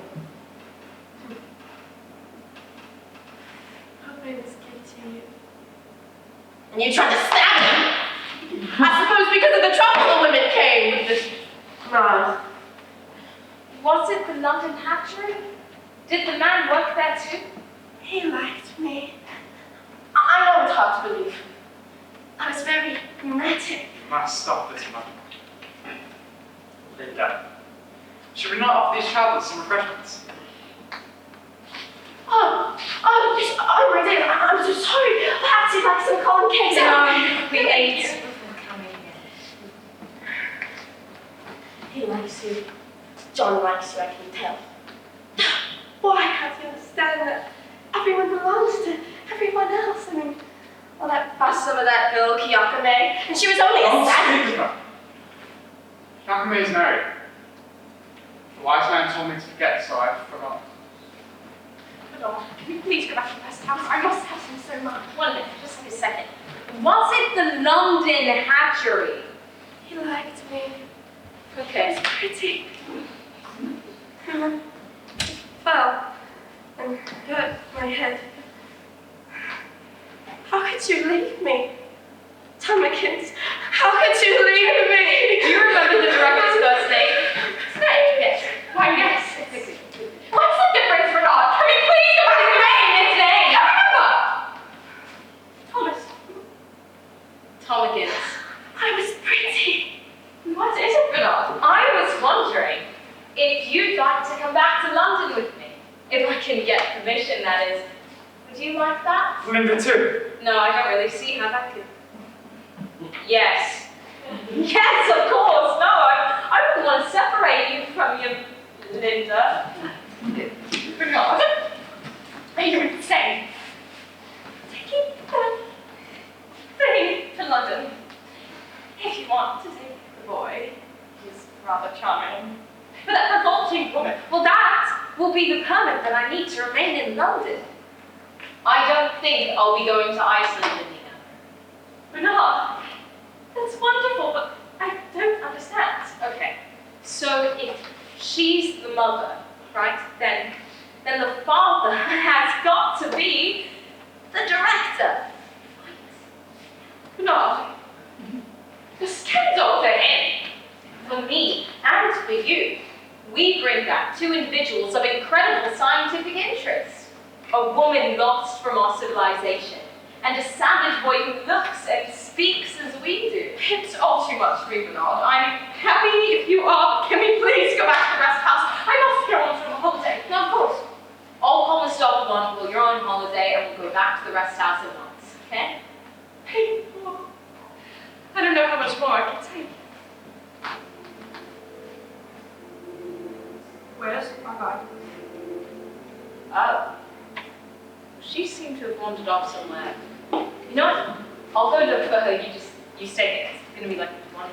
Hope it was good to you. And you tried to stab him! I suppose because of the trouble the women came with this man. Was it the London hatchery? Did the man work there too? He liked me. I know it's hard to believe. I was very romantic. You must stop this, Mum. Linda, should we not offer these travelers some refreshments? Oh my dear, I'm so sorry. Perhaps you'd like some cold cakes. No, we ate before coming here. He likes you. John likes you, I can tell. Why can't you understand that everyone belongs to everyone else? I mean, all that fuss over that girl, Kiyakame, and she was only a second. Yakame is married. The wise man told me to forget, so I forgot. Can you please go back to the rest house? I must have some so much. 1 minute, just a second. Was it the London hatchery? He liked me. Okay. He was pretty. And then he fell and hurt my head. How could you leave me? Tomikins, how could you leave me? Do you remember the director's first name? Yes. Why, yes. What's the difference, Bernard? Can we please go back to his name? I remember. Thomas. Tomikins. I was pretty. What is it, Bernard? I was wondering if you'd like to come back to London with me. If I can get permission, that is. Would you like that? Linda too. No, I don't really see how that could. Yes. Yes, of course. No, I wouldn't want to separate you from your Linda. Bernard, are you insane? Taking that thing to London. If you want to take the boy, he's rather charming. But that revolting woman. Well, that will be the permit that I need to remain in London. I don't think I'll be going to Iceland, Indiana. Bernard, that's wonderful, but I don't understand. Okay, so if she's the mother, right, then the father has got to be the director. Bernard, The scandal for him, for me, and for you. We bring back two individuals of incredible scientific interest. A woman lost from our civilization, and a savage boy who looks and speaks as we do. it's all too much for me, Bernard. I'm happy if you are. Can we please go back to the rest house? I must go on from a holiday. Now, of course, I'll call and stop one while you're on holiday, and we'll go back to the rest house at once, okay? I don't know how much more I can take. Where's my bag? Oh. She seemed to have wandered off somewhere. You know what? I'll go look for her. You stay here. It's gonna be like 1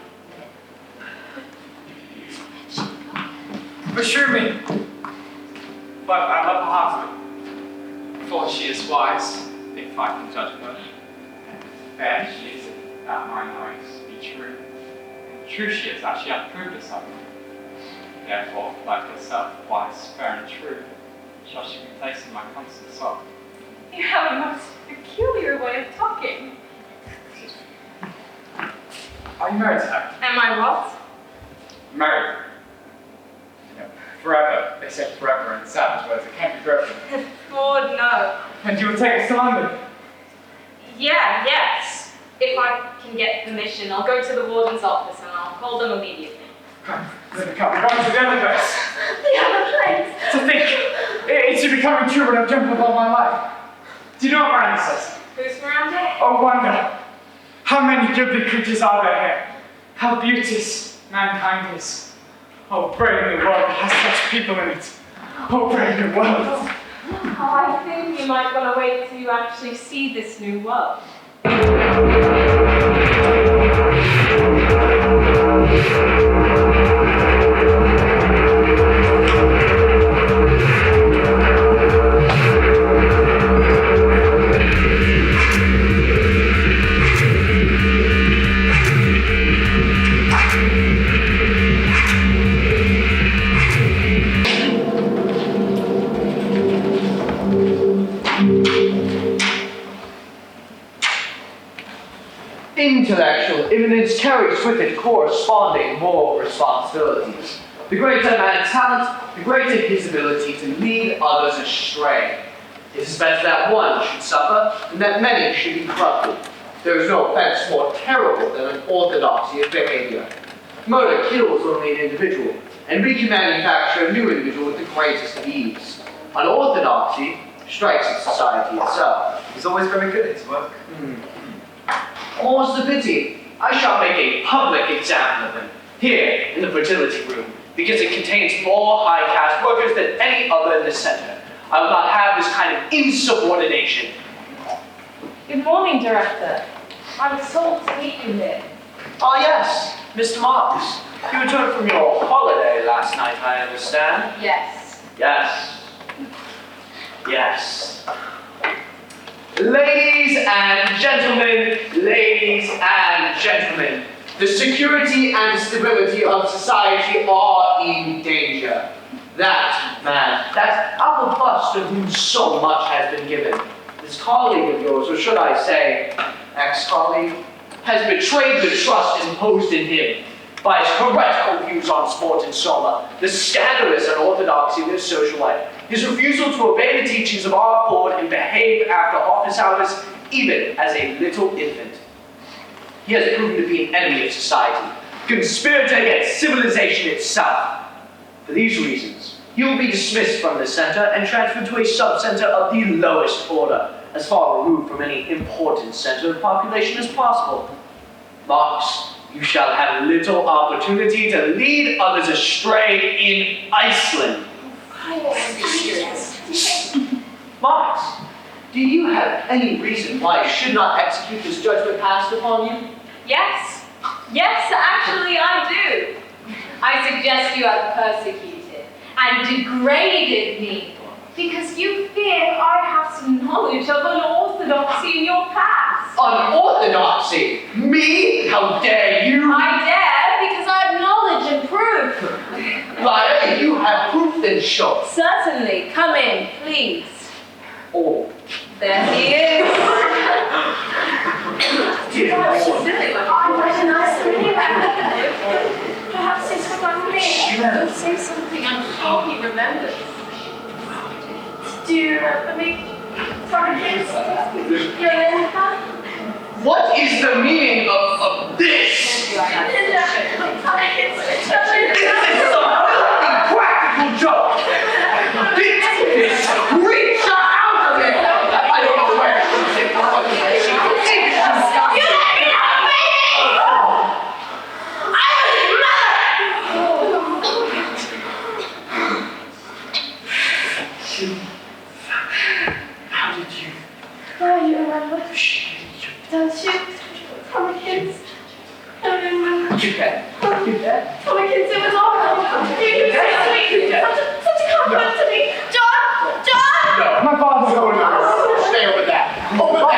minute. Assure me. But I love her heartily. For she is wise, if I can judge her. And fair she is, if that mine eyes be true. And true she is, that she hath proved herself. Therefore, like herself, wise, fair, and true, shall she be placed in my constant soul. You have a most peculiar way of talking. Are you married to her? Am I what? Married. No. Forever. They said forever in savage words. It can't be broken. Lord, no. And you will take us to London? Yes. If I can get permission, I'll go to the warden's office and I'll call them immediately. Come, let me come. We're going to the other place. The other place? To think, it's becoming true when I've jumped above my life. Do you know what Miranda says? Who's Miranda? Oh, wonder, how many goodly creatures are there here? How beauteous mankind is. Oh, brave new world that has such people in it. Oh, brave new world. I think you might want to wait till you actually see this new world. Intellectual eminence carries with it corresponding moral responsibilities. The greater man's talent, the greater his ability to lead others astray. It is better that one should suffer than that many should be corrupted. There is no offense more terrible than an orthodoxy of behavior. Murder kills only an individual, and we can manufacture a new individual with the greatest ease. Unorthodoxy strikes at society itself. He's always very good at his work. More's the pity. I shall make a public example of him here in the fertility room, because it contains more high caste workers than any other in the center. I will not have this kind of insubordination. Good morning, Director. I was told to meet you here. Ah, yes, Mr. Marks. You returned from your holiday last night, I understand. Yes. Yes. Yes. Ladies and gentlemen, the security and stability of society are in danger. That man, that apple to whom so much has been given, this colleague of yours, or should I say, ex-colleague, has betrayed the trust imposed in him by his heretical views on sport and soma, the scandalous unorthodoxy of his social life, his refusal to obey the teachings of our board and behave after office hours, even as a little infant. He has proven to be an enemy of society, conspirator against civilization itself. For these reasons, he will be dismissed from the center and transferred to a sub-center of the lowest order, as far removed from any important center of population as possible. Marx, you shall have little opportunity to lead others astray in Iceland. Marx, do you have any reason why I should not execute this judgment passed upon you? Yes. Yes, actually I do. I suggest you have persecuted and degraded me because you fear I have some knowledge of unorthodoxy in your past. Unorthodoxy? Me? How dare you? I dare because I have knowledge and proof. Liar, you have proof then show. Certainly. Come in, please. Oh. There he is. I recognize the name. Perhaps it's forgotten me. Don't say something, I'm sure he remembers. Do you remember me? Target? You're in, huh? What is the meaning of this? This is a practical joke. This creature out of it. I don't know where she's in. You let me know, baby! I was his mother! How did you? Oh, you remember? Don't you? Tomikins. I remember. You bet. Tomikins, it was awful. You so sweet. Such a compliment to me. John! No. My father's going to Stay over that. Over that.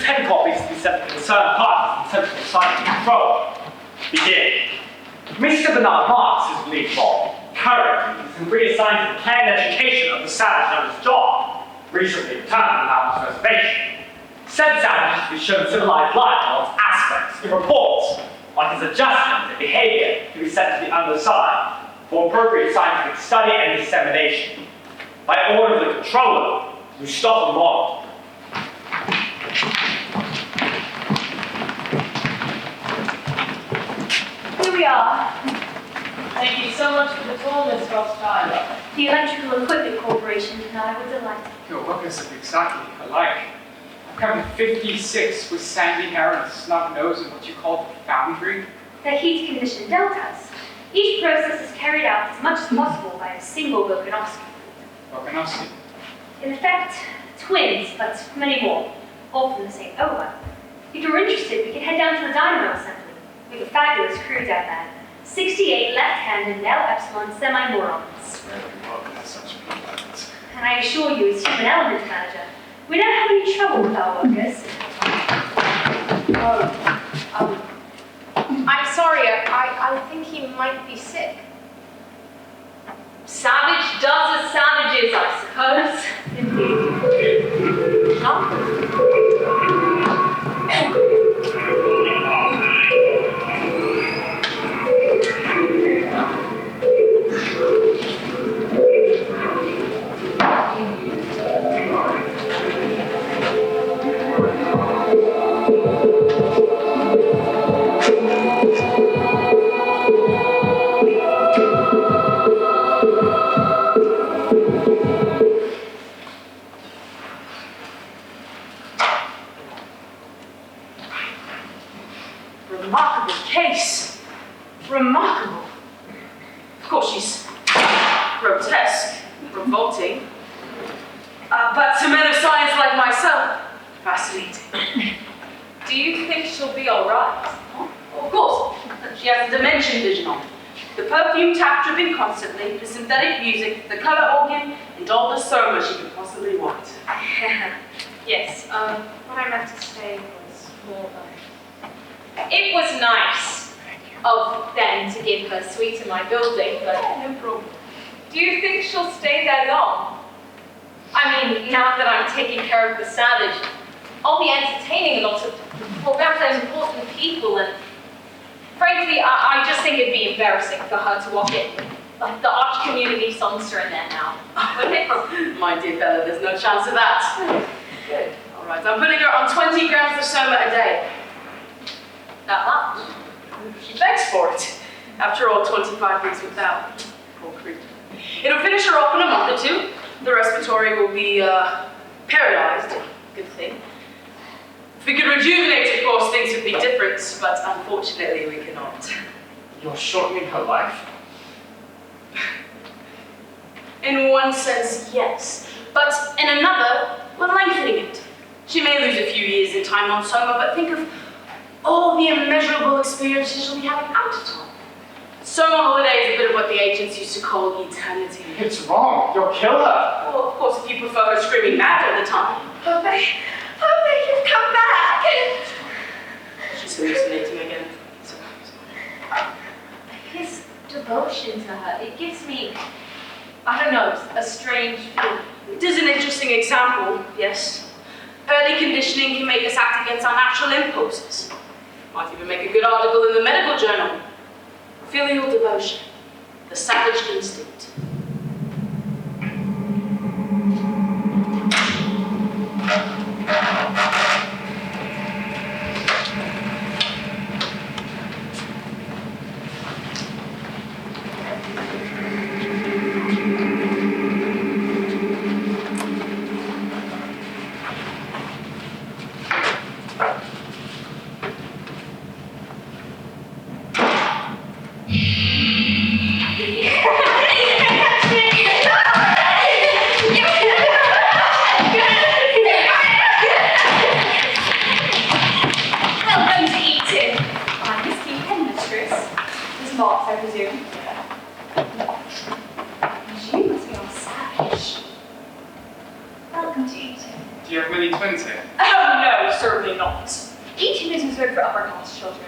10 copies to be sent to concerned parties in central scientific Troupe. Begin. Mr. Bernard Marx is lead for. Currently, he's been reassigned to the care and education of the savage known as John, recently returned from the mountain's reservation. Said savage is to be shown civilized life in all its aspects in reports, like his adjustment and behavior to be sent to the undersigned for appropriate scientific study and dissemination. By order of the controller, Mustafa Mond. Here we are. Thank you so much for the tour, Miss Rothschild. The Electrical Equipment Corporation and I were delighted. Your workers are exactly alike. I've counted 56 with sandy hair and a snub nose in what you call the foundry. They're heat-conditioned deltas. Each process is carried out as much as possible by a single Volkanovsky. Volkanovsky. In effect, twins, but many more, all from the same ova. If you're interested, we can head down to the dynamo assembly. We have a fabulous crew down there. 68 left-handed Nel Epsilon semi-morons. And I assure you, as human element manager, we don't have any trouble with our workers. I'm sorry, I think he might be sick. Savage does as savages, I suppose. Huh? Remarkable case. Remarkable. Of course, she's grotesque, revolting. But to men of science like myself, fascinating. Do you think she'll be alright? Of course, she has a dimension vision on. The perfume tap dripping constantly, the synthetic music, the color organ, and all the soma she could possibly want. Yes, what I meant to say was more it was nice of them to give her suite in my building, but No problem. do you think she'll stay there long? I mean, now that I'm taking care of the savage, I'll be entertaining lots of those important people, and frankly, I just think it'd be embarrassing for her to walk in with like the arch community songster in there now. Wouldn't it? My dear Bella, there's no chance of that. Good. All right, I'm putting her on 20 grams of soma a day. That much. She begs for it. After all, 25 weeks without. Poor creature. It'll finish her off in a month or two. The respiratory will be paralyzed. Good thing. If we could rejuvenate, of course, things would be different, but unfortunately we cannot. You're shortening her life? In one sense, yes. But in another, we're lengthening it. She may lose a few years in time on soma, but think of all the immeasurable experiences she'll be having out of time. Soma holiday is a bit of what the ancients used to call eternity. It's wrong. You'll kill her. Well, of course, if you prefer her screaming mad all the time. Pepe, you've come back! She's hallucinating again. His devotion to her, it gives me, I don't know, a strange feeling. It is an interesting example, yes. Early conditioning can make us act against our natural impulses. Might even make a good article in the medical journal. Filial devotion, the savage instinct. Marks, I presume. You must be all savage. Welcome to Eton. Do you have many twins here? Oh no, certainly not. Eating is reserved for upper class children.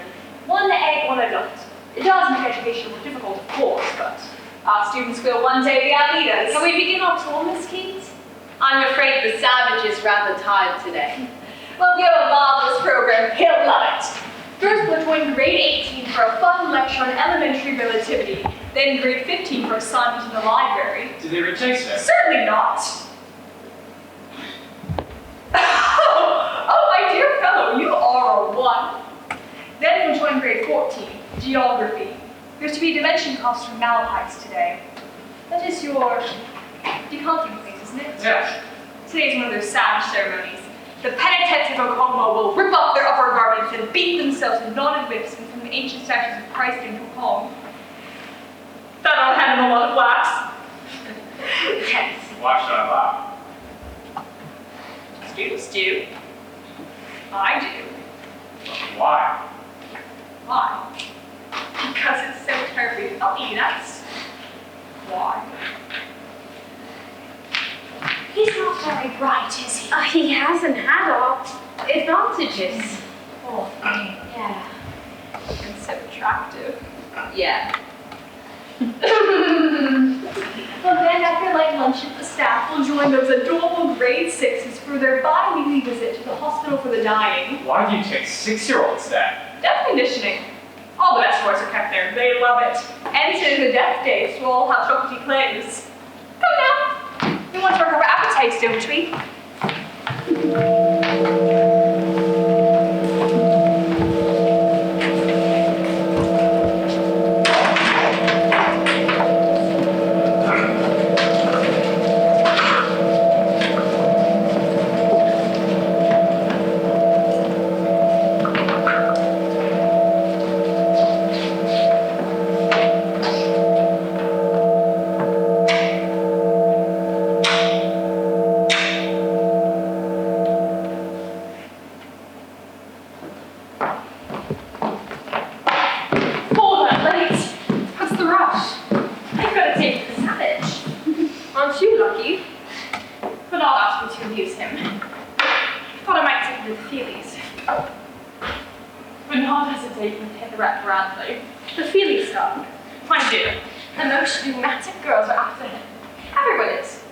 One egg, one adult. It does make education more difficult, of course, but our students will one day be our leaders. Can we begin our tour, Miss Keat? I'm afraid the savage is rather tired today. Well, we have a marvelous program. He'll love it. First, we'll join grade 18 for a fun lecture on elementary relativity. Then grade 15 for assignment in the library. Did they read Shakespeare? Certainly not. Oh, my dear fellow, you are a one. Then we'll join grade 14, geography. There's to be a dimension class from Malachite's today. That is your decanting phase, isn't it? Yes. Today's one of those savage ceremonies. The penitents of Oklahoma will rip off their upper garments and beat themselves with knotted whips from the ancient statues of Christ and Pahom. That'll have a lot of laughs. Yes. Why should I laugh? Students do. I do. Why? Why? Because it's so terribly funny, that's why. He's not very bright, is he? He hasn't had our advantages. Oh, Yeah. and so attractive. Yeah. Well then, after light lunch at the staff, we'll join those adorable grade 6s for their bi-weekly visit to the hospital for the dying. Why do you take 6-year-olds there? Death conditioning. All the best boys are kept there. They love it. Enter the death days, we'll all have chocolatey clays. Come now. We want to recover appetites, don't we? Aren't you lucky? But I'll ask you to amuse him. Thought I might take him to the Feelies. But not hesitate with him rapidly. The Feelies stuff. My dear, the most lunatic girls are after him. Everyone is.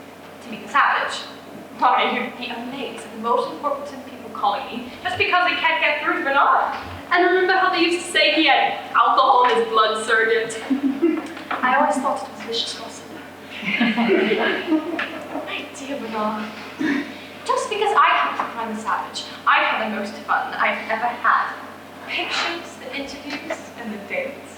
To be the savage. Why, you'd be amazed at the most important people calling me just because they can't get through to Bernard. And remember how they used to say he had alcohol in his blood surrogate? I always thought it was vicious gossip. My dear Bernard, just because I happen to find the savage, I've had the most fun I've ever had. Pictures, the interviews, and the dates.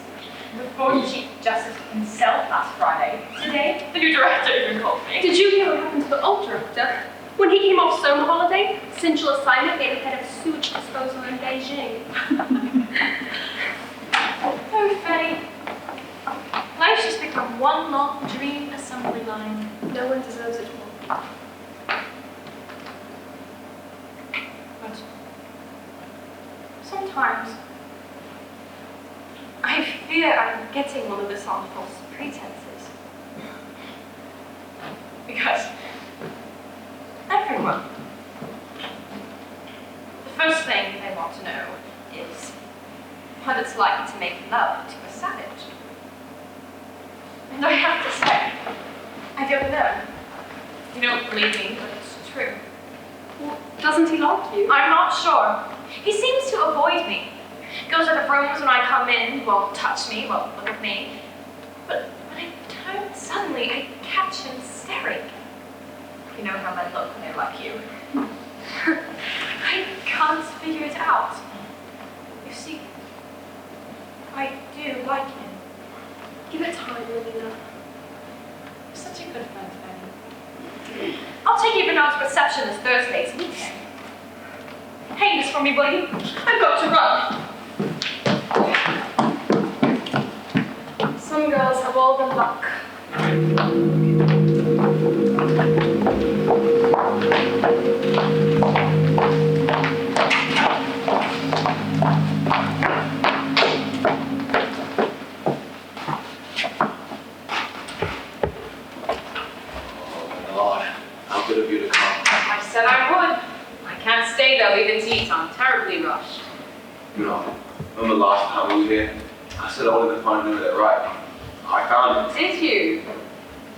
The former Chief Justice himself last Friday. Today, the new director even called me. Did you hear what happened to the old director? When he came off summer holiday, central assignment made him head of sewage disposal in Beijing. Oh, Faye. Life's just become one long dream assembly line. No one deserves it more. But sometimes I fear I'm getting one of this on false pretenses. because everyone, the first thing they want to know is what it's like to make love to a savage. And I have to say, I don't know. You don't believe me, but it's true. Well, doesn't he like you? I'm not sure. He seems to avoid me. Goes to the rooms when I come in, won't touch me, won't look at me. But when I turn, suddenly I catch him staring. You know how men look when they like you. I can't figure it out. You see, I do like him. Give it time, Melina. You're such a good friend, Fanny. I'll take you Bernard's reception this Thursday to meet him. Hang this for me, will you? I've got to run. Some girls have all the luck. Lord, how good of you to come. I said I would. I can't stay day though, even tea time, terribly rushed. You know, remember last time we were here? I said I wanted to find it right. I found it. Did you?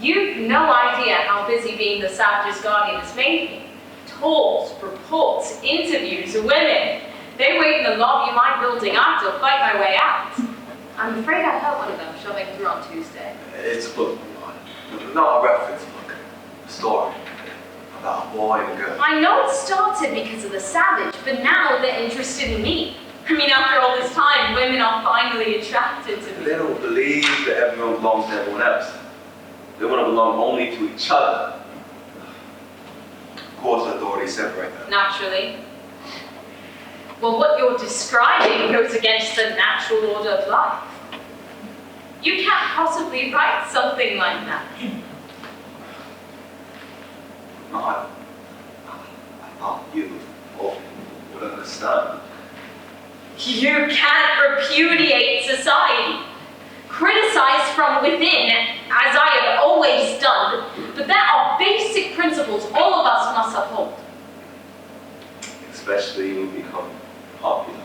You've no idea how busy being the Savage's guardian has made me. Tours, reports, interviews, women. They wait in the lobby of my building. I have to fight my way out. I'm afraid I hurt one of them shoving through on Tuesday. It's a book, not a reference book. A story about a boy and a girl. I know it started because of the Savage, but now they're interested in me. I mean, after all this time, women are finally attracted to me. They don't believe that everyone belongs to everyone else. They want to belong only to each other. Of course, authorities separate them. Naturally. Well, what you're describing goes against the natural order of life. You can't possibly write something like that. No, I thought you would understand. You can't repudiate society. Criticize from within, as I have always done, but there are basic principles all of us must uphold. Especially when you become popular.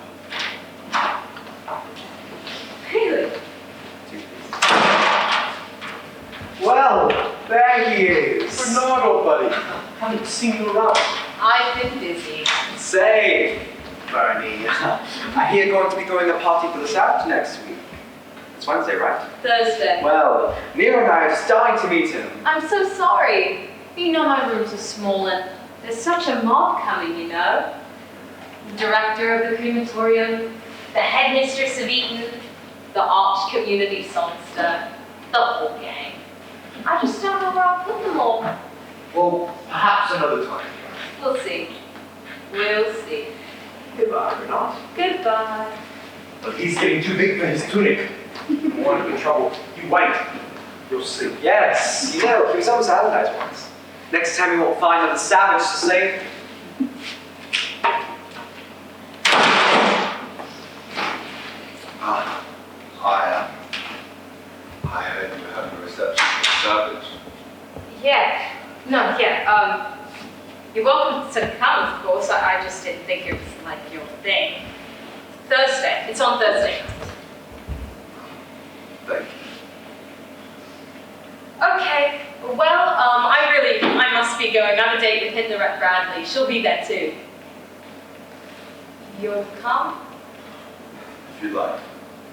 Really? Well, there he is. Bernardo, buddy. Haven't seen you around. I've been busy. Say, Bernie, I hear you're going to be throwing a party for the Savage next week. It's Wednesday, right? Thursday. Well, Nero and I are just dying to meet him. I'm so sorry. You know my rooms are small and there's such a mob coming, you know? The director of the crematorium, the headmistress of Eton, the arch community songster, the whole gang. I just don't know where I'll put them all. Well, perhaps another time. We'll see. We'll see. Goodbye, Bernard. Goodbye. But he's getting too big for his tunic. I want him in trouble. You wait. You'll see. Yes, you know, he was always advertised once. Next time you won't find another Savage to save. I heard you were having a reception for the Savage. Yeah. No, yeah. You're welcome to come, of course. I just didn't think it was like your thing. Thursday. It's on Thursday. Thank you. Okay. Well, I must be going. I have a date with Hitler at Bradley. She'll be there too. You'll come? If you like.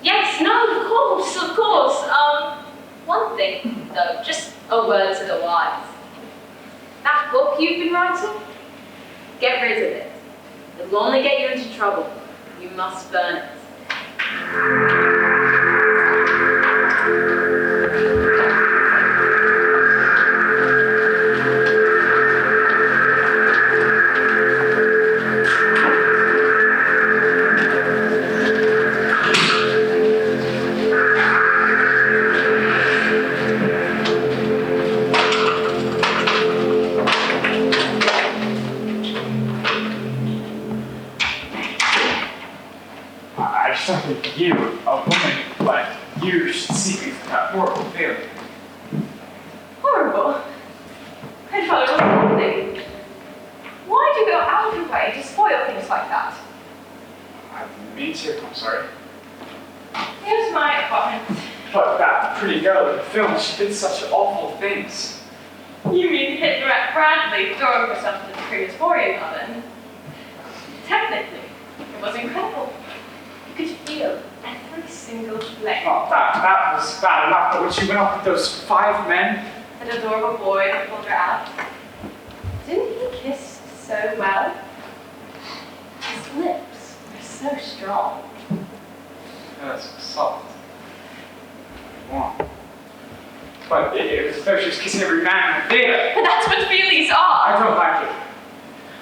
Yes, no, of course. One thing, though, just a word to the wise. That book you've been writing, get rid of it. It will only get you into trouble. You must burn it. I just don't think you, a woman like you, should see me for that horrible feeling. Horrible. I thought it was nothing. Why do you go out of your way to spoil things like that? I didn't mean to, I'm sorry. Here's my apartment. But that pretty girl in the film, she did such awful things. You mean Hitler at Bradley throwing herself into the crematorium oven? Technically, it was incredible. You could feel every single flame. Oh, that was bad enough, but when she went off with those 5 men, An adorable boy that pulled her out. Didn't he kiss so well? His lips were so strong. that's soft. Warm. But it was as though she was kissing every man in the theater. But that's what feelings are. I don't like it.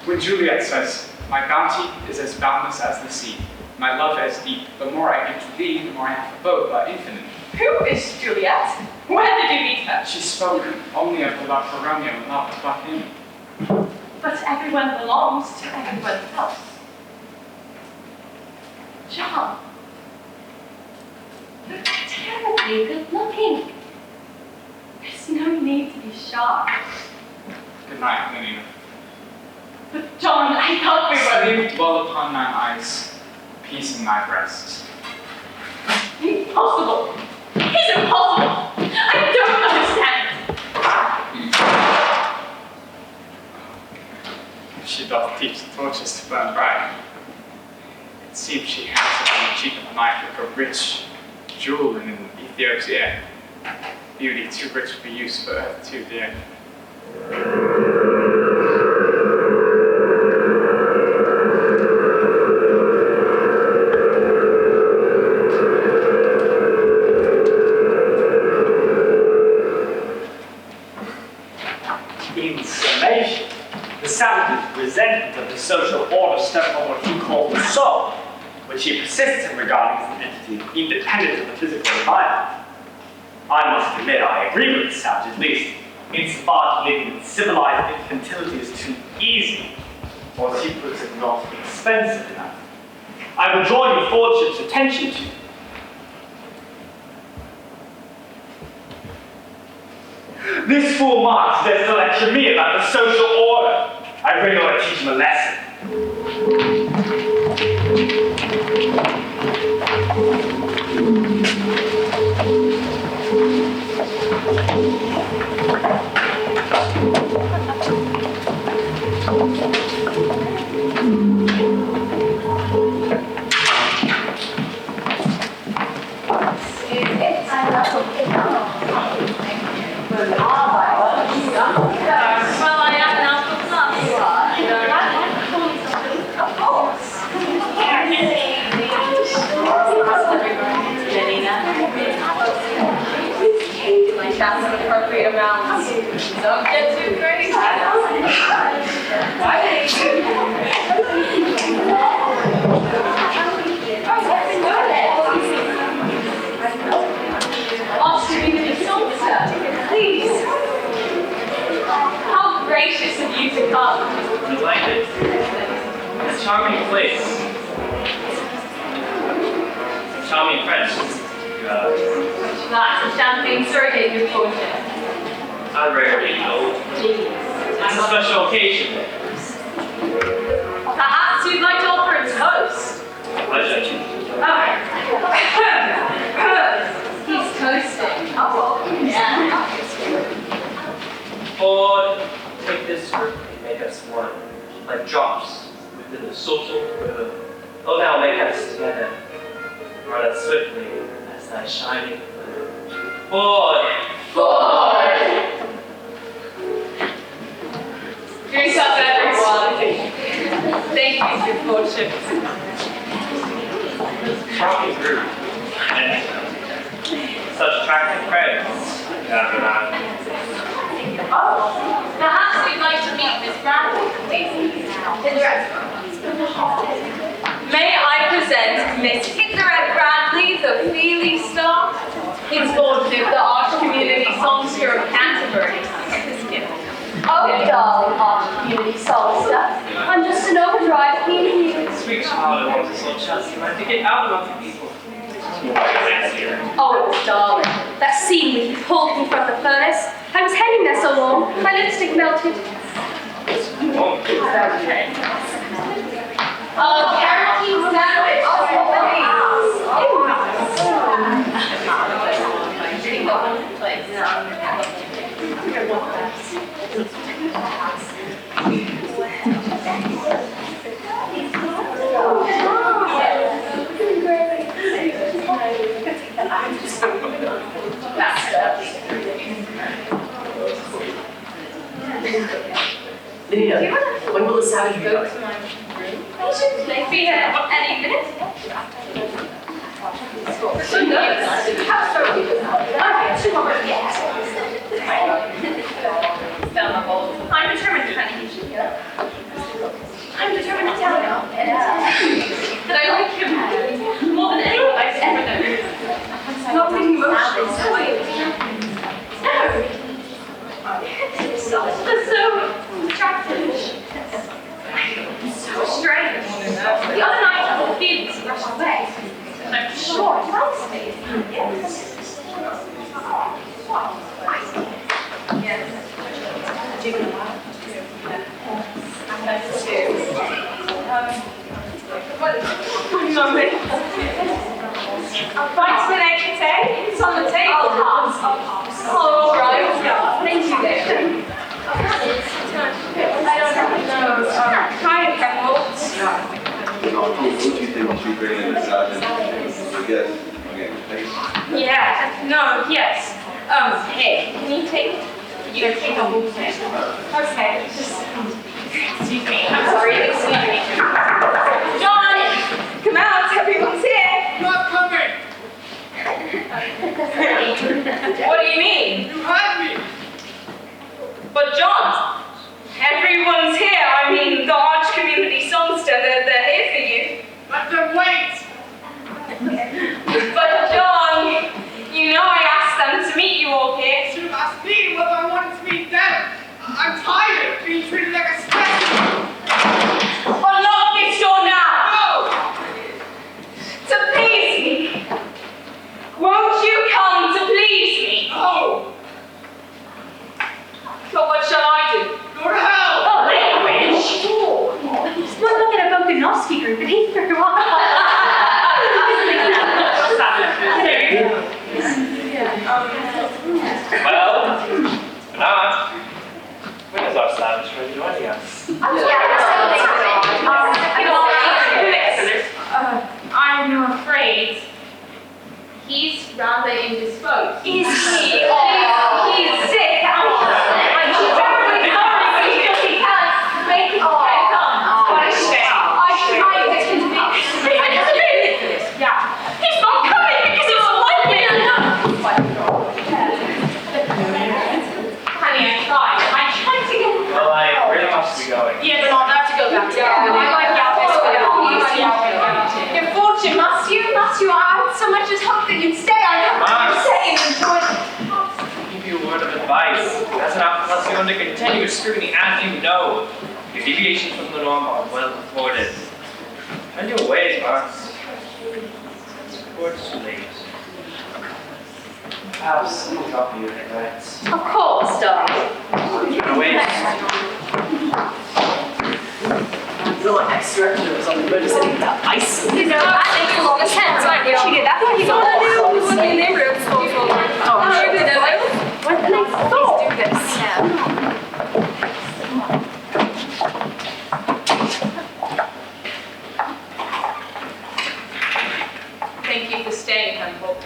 When Juliet says, "My bounty is as boundless as the sea, my love as deep. The more I give to thee, the more I have for both are infinite." Who is Juliet? Where did you meet her? She spoke only of the love for Romeo and not about him. But everyone belongs to everyone else. John, you're terribly good looking. There's no need to be shy. Good night, Lenina. But John, I thought we were... Sleep well upon mine eyes, peace in my breast. Impossible. It's impossible. I don't understand. If she doth teach the torches to burn bright, it seems she has upon the cheek of the knife like a rich jewel in an Ethiop's ear. Beauty too rich for use, for earth too dear. In summation, the savage's resentment of the social order stemmed from what he called the soul, which he persists in regarding as an entity independent of the physical environment. I must admit I agree with the savage, at least, insofar as believing that civilized infantility is too easy, or as he puts it, not expensive enough. I would draw your lordship's attention to this fool Marx dares to lecture me about the social order. I really ought to teach him a lesson. Well, I am now for class. That's an appropriate amount. Don't get too crazy. Off to be the songster, please. How gracious of you to come. Delighted. It's a charming place. Charming French. That's a champagne surrogate you're quoting. I rarely know. It's a special occasion. Perhaps you'd like to offer a toast. Pleasure. He's toasting. Oh, yeah. Or take this group and make us one, like drops within the social river. Oh, now make us together, run us swiftly as thy shining forward. Forward. Drink up, everyone. Thank you, your lordship. Charming group. And such attractive friends. Oh, perhaps we'd like to meet Miss Bradley, please. May I present Miss Hitherette Bradley, the Feely Star, His Lordship, the Arch Community Songster of Canterbury. Oh, darling Arch Community Songster. I'm just an overdrive hearing you. Sweet child, I want to so chance tonight to get out among the people. Oh, it was darling. That scene when you pulled me from the furnace. I was hanging there so long, my lipstick melted. Okay. Carrot sandwich. Lydia, when will the savage be back? He should be here any minute. She knows. How so? Okay, she won't yet. I'm determined to find him. I'm determined to tell him that I like him more than anyone I've ever known. Not being emotional, so no. So attractive. So strange. The other night, I thought feelings rushed away. I'm sure it likes me. Yes. Let's do. One moment. Vitamin A today? It's on the table. Oh, right. Thank you, David. I don't know. Hi, Emerald. What do you think we should bring in the sergeant? I guess, okay, Yeah, no, yes. Hey, can you take a whole thing? Okay, just, excuse me, I'm sorry, excuse me. John, come out, everyone's here. Not coming! What do you mean? You had me! But John, everyone's here. I mean, the Arch Community Songster, they're here for you. Let them wait! But John, you know I asked them to meet you all here. You should have asked me whether I wanted to meet them. I'm tired of being treated like a specimen. Unlock this door now! No! To please me! Won't you come to please me? No! So what shall I do? Go to hell! Oh, language! Just one look at a Bokanovsky group and he threw Well, Bernard, when is our savage friend joining us? I'm afraid he's rather indisposed. Is he? He's sick. I'm terribly sorry because he can't make it come. What a shame. I tried to convince him. Yeah. He's not coming because it's lightning! Honey, I tried. I tried to get him. Well, I really must be going. Yeah, but I'll have to go back to Your fortune, must you? I so much as hope that you'd stay. I hope that you'd stay and enjoy it. I'll give you a word of advice. That's enough unless you're under continuous scrutiny, as you know. Your deviations from the norm are well reported. Find your ways, Marks. Before it's too late. Perhaps we'll drop you regrets. Of course, darling. Wait. Little extra was on the road sitting that ice. You know, that makes a lot of sense. Right? She did that. He's all in their room. What the next thought? Let's do this. Thank you for staying, Humboldt.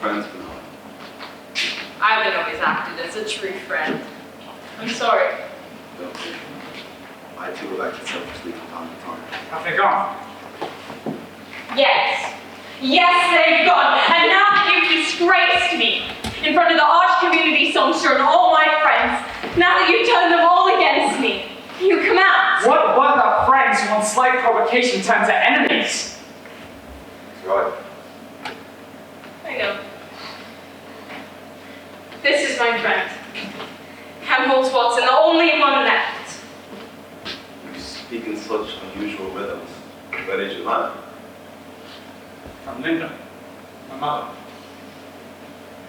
friends, Bernard. I haven't always acted as a true friend. I'm sorry. Don't think. I too would like to selfishly from time to time. Have they gone? Yes. Yes, they've gone. And now that you've disgraced me in front of the Arch Community Songster and all my friends, now that you've turned them all against me, you come out. What were the friends who on slight provocation turned to enemies? That's right. I know. This is my friend, Humboldt Watson, the only one left. You speak in such unusual rhythms. Where did you learn? From Linda, my mother.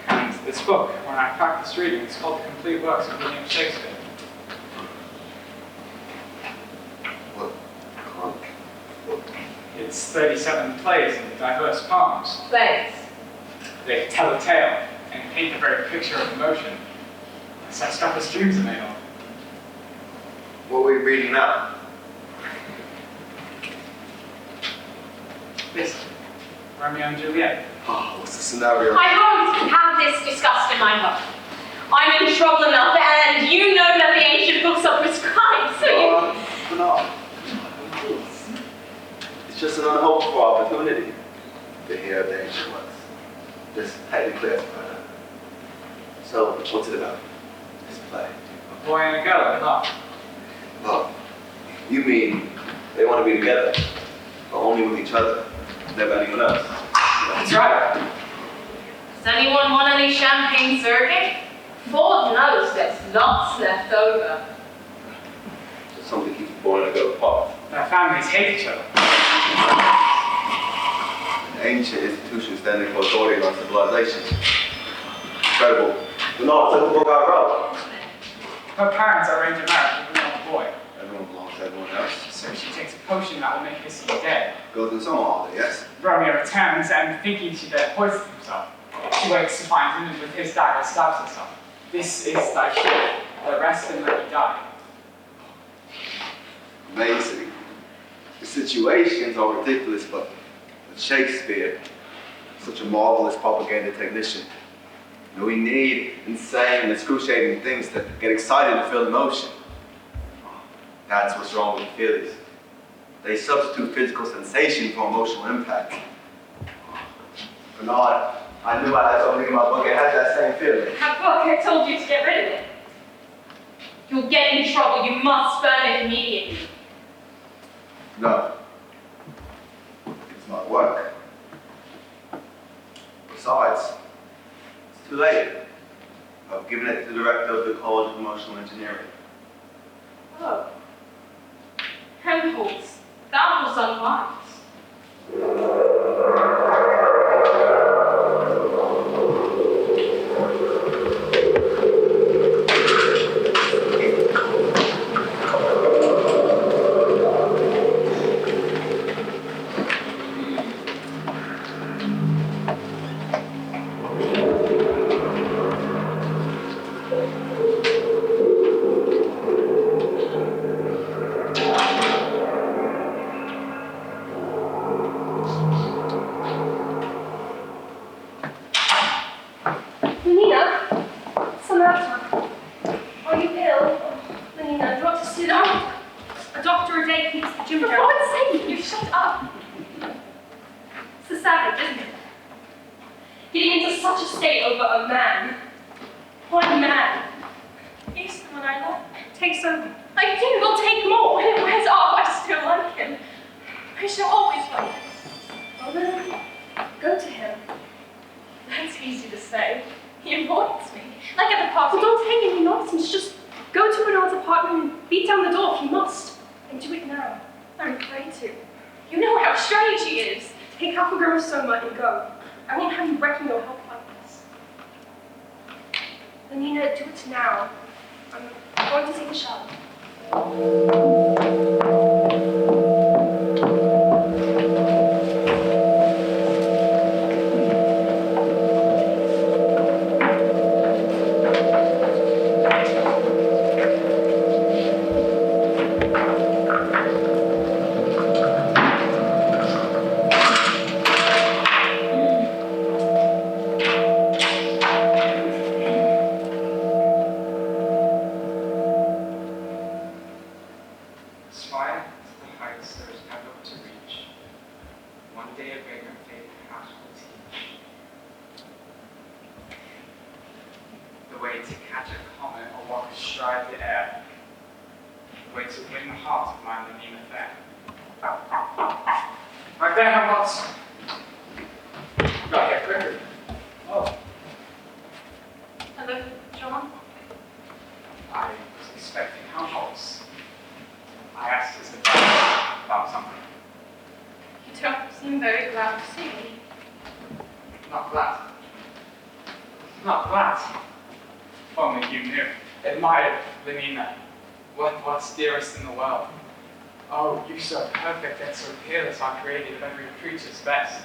And this book, when I practiced reading, it's called The Complete Works of William Shakespeare. What? It's 37 plays and diverse poems. Thanks. They tell a tale and paint the very picture of emotion. Such stuff as dreams are made of. What were you reading now? This, Romeo and Juliet. Oh, what's the scenario? I won't have this discussed in my home. I'm in trouble enough, and you know that the ancient books are prescribed, so you... Bernard. It's just an unhoped for opportunity to hear the ancient ones. Just technically as better. So, what's it about? This play. A boy and a girl in love. Oh, you mean they want to be together, but only with each other, never anyone else? That's right. Does anyone want any champagne serving? Lord knows there's lots left over. Just something keeps boring to go apart. Their families hate each other. An ancient institution standing for authority on civilization. Incredible. Bernard, take the book I wrote. Her parents arranged a marriage with a young boy. everyone else. So she takes a potion that will make her seem dead. Goes in some order, yes? Romeo returns and, thinking she dead, poisons himself. She wakes to find him and with his dagger stabs herself. This is thy ship. The rest and let me die. Amazing. The situations are ridiculous, but Shakespeare, such a marvelous propaganda technician. You know, we need insane and excruciating things to get excited and feel emotion. That's what's wrong with the feelings. They substitute physical sensation for emotional impact. Bernard, I knew I had something in my book. It had that same feeling. That book, I told you to get rid of it. You'll get in trouble. You must burn it immediately. No. It's my work. Besides, it's too late. I've given it to the director of the College of Emotional Engineering. Oh. Helmholtz, that was unwise. Best.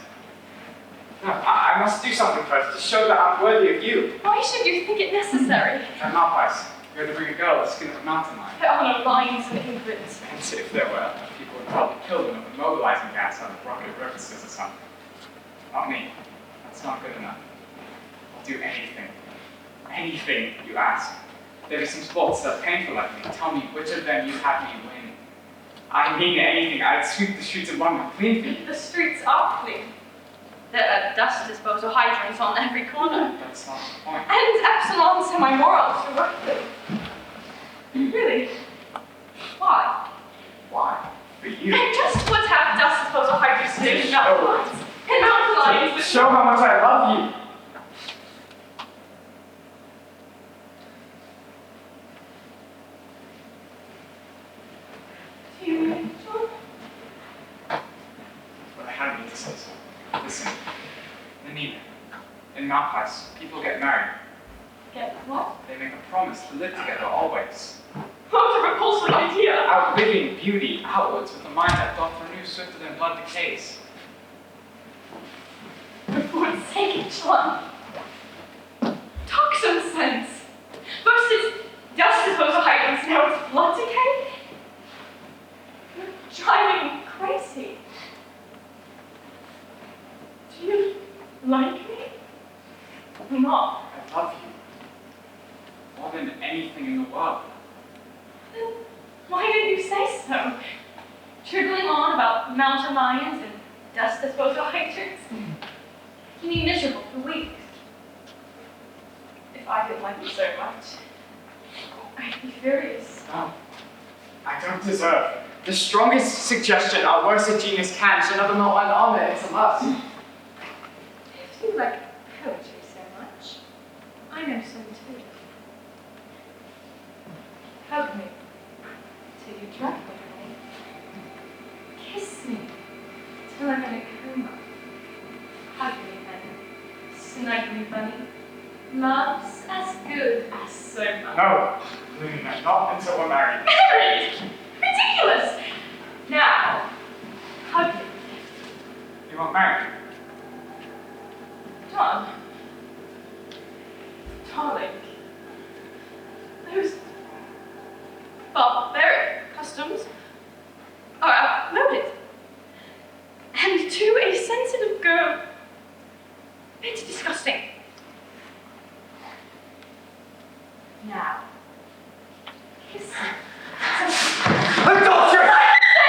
No, I must do something first to show that I'm worthy of you. Why should you think it necessary? I'm not wise. You're to bring a girl to the skin of a mountain lion. There are no lions in England. And if there were, people would probably kill them with immobilizing gas out of rocket purposes or something. Not me. That's not good enough. I'll do anything. Anything you ask. There are some sports that are painful like me. Tell me which of them you'd have me win. I mean anything. I'd sweep the streets and run them clean for you. The streets are clean. There are dust disposal hydrants on every corner. That's not the point. And Epsilon semi-morals to work them. Really? Why? Why? For you. I just would have dust disposal hydrants in mountain lions. In mountain lions. Show how much I love you. But I hadn't mean to say so. Listen, Anita, in Malpass, people get married. Get what? They make a promise to live together always. What a repulsive idea. Outliving beauty outwards with a mind that thought for new swifter than blood decays. For God's sake, John. Talk some sense. First it's dust disposal hydrants, now it's blood decay. You're driving me crazy. Do you like me? Or not? I love you. More than anything in the world. Then why didn't you say so? Dribbling on about mountain lions and dust disposal hydrants. Keep me miserable for weeks. If I didn't like you so much, I'd be furious. No, I don't deserve. The strongest suggestion our worst genius can should never know an honor. It's a must. If you like poetry so much, I know some too. Hug me till you drop me. Kiss me till I'm in a coma. Hug me then, snug me bunny. Love's as good as so much. No, Luna, not until we're married. Married! Ridiculous! Now, hug me. You won't marry? John. Darling. Those barbaric customs are outmoded. And to a sensitive girl, it's disgusting. Now, kiss me. Adultery!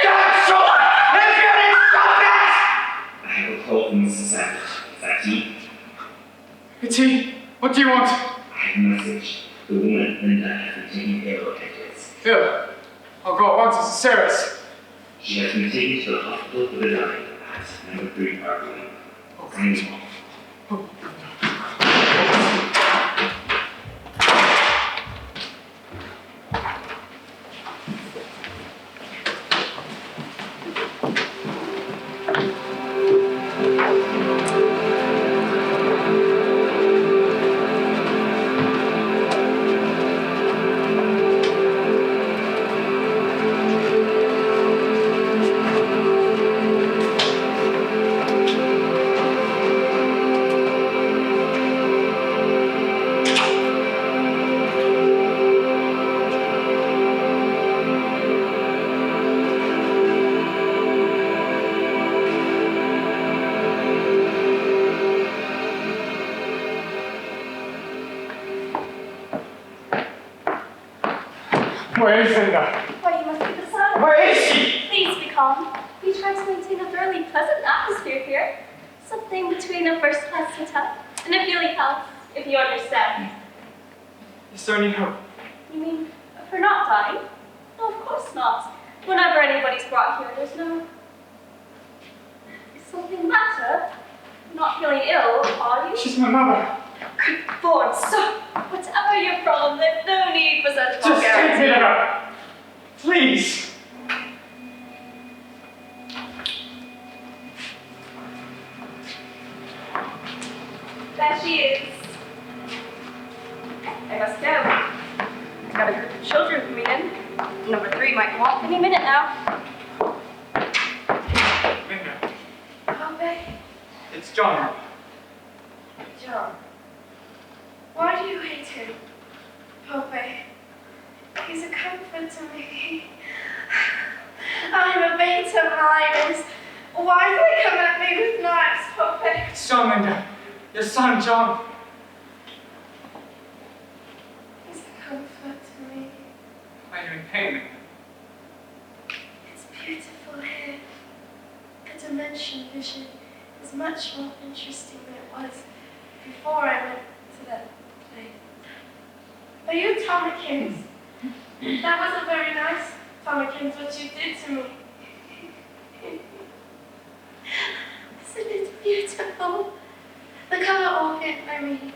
God, Sean! If you didn't stop that! I have a call from Mrs. Savage. Is that he? It's he. What do you want? I have a message. The woman, Linda, has been taken care of at IRCHS. Here. I'll go at once. It's serious. She has been taken to the hospital for the dying at number 3 Park Lane. Okay. Where is Linda? Why, you must be the sun. Where is she? Please be calm. We try to maintain a thoroughly pleasant atmosphere here. Something between a first-class hotel and a feeling house, if you understand. Is there any hope? You mean of her not dying? No, of course not. Whenever anybody's brought here, there's no... Is something the matter? You're not feeling ill, are you? She's my mother. Good Lord, sir. Whatever your problem, there's no need for such Just take vulgarity. me to her. Please. There she is. I must go. I've got a group of children coming in. Number 3 might walk any minute now. Linda, Pope? it's John. John. Why do you hate him? Pope, he's a comfort to me. I'm a beta virus. Why do they come at me with knives, Pope? It's John, Linda. Your son, John. He's a comfort to me. Are you in pain, Linda? It's beautiful here. The dimension vision is much more interesting than it was before I went to that place. Are you Tommykins? That wasn't very nice, Tommykins, what you did to me. Isn't it beautiful? The color orchid, I mean.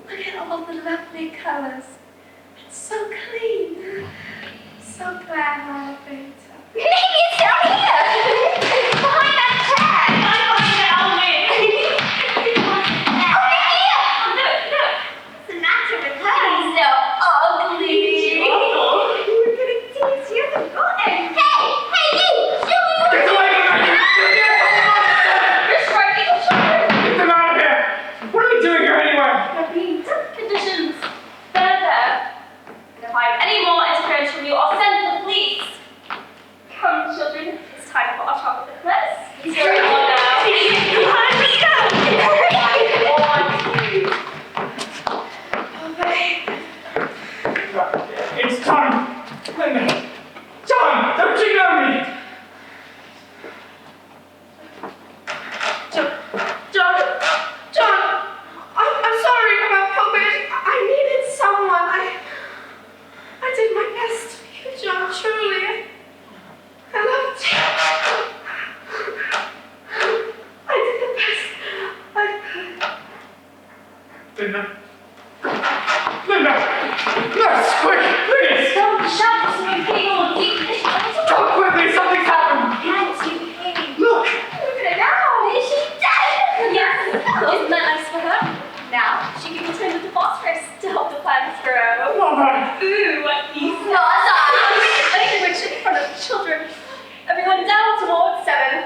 Look at all the lovely colors. It's so clean. So glad I'm a beta. Maybe it's down here! Behind that tag! I find it, I'll win. Over here! Look! What's the matter with her? He's so ugly! We're getting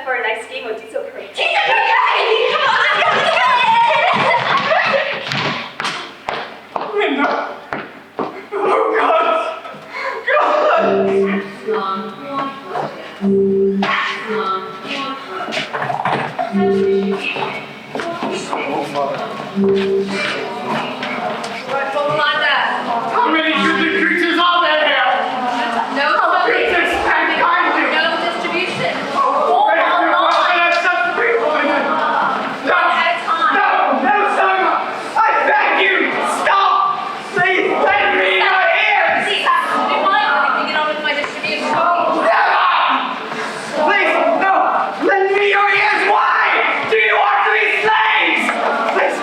up for a nice game of diesel parade. Come on, let's go! Linda! Oh, God! God! How many human creatures are there here? No How creatures and kindly! No distribution. Oh, All thank you, online. Father, that's such people in it. No! At a time. No, Selma! I beg you! Stop! Please, lend me your ears! See, do you mind letting me get on with my distribution? Never! Please, no! Lend me your ears! Why? Do you want to be slaves? Please,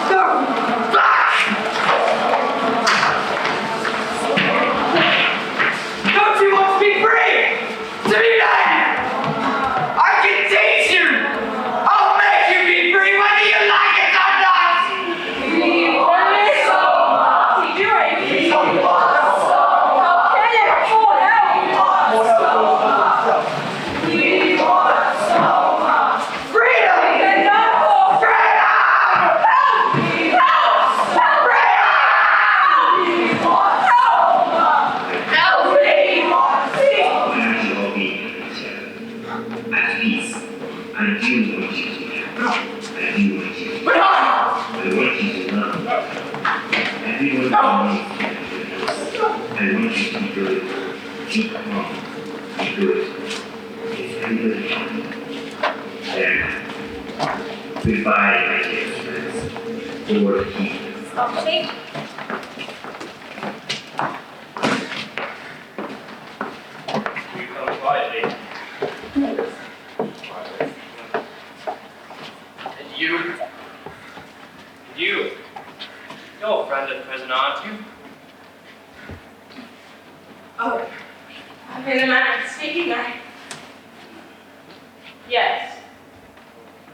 no! Don't you want to be free? To be led? I can teach you! I'll make you be free whether you like it or not! At peace. I do want you to be happy. I do want you to be But I want you to love. Everyone needs to have I want you to be good. Keep calm. Be good. It's under the counter. There. Goodbye, my dear friends. For keep. Stop shaking. You come quietly. And you? You? You're a friend at present, aren't you? Oh, I've been the man speaking now. Yes.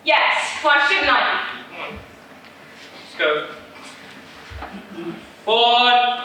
Yes, why shouldn't I? Come on. Let's go. Forward!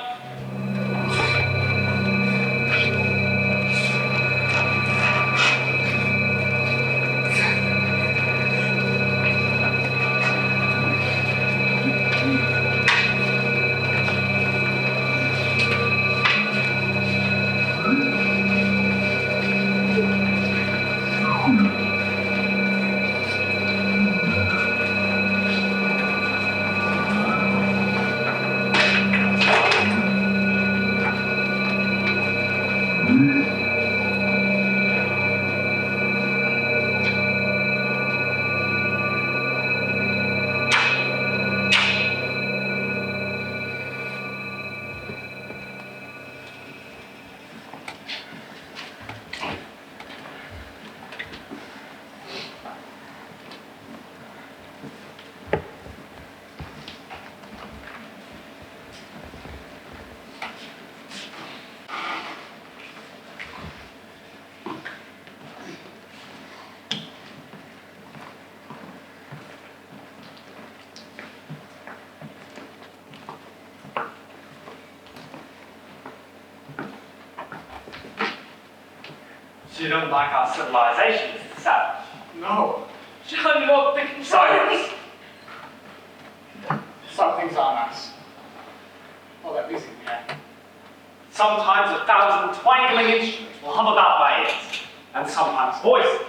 So you don't like our civilization, Mr. Savage? No. John, what the Silence. Some things are nice. Oh, that music we have. Sometimes 1,000 twangling instruments will hum about my ears, and sometimes voices.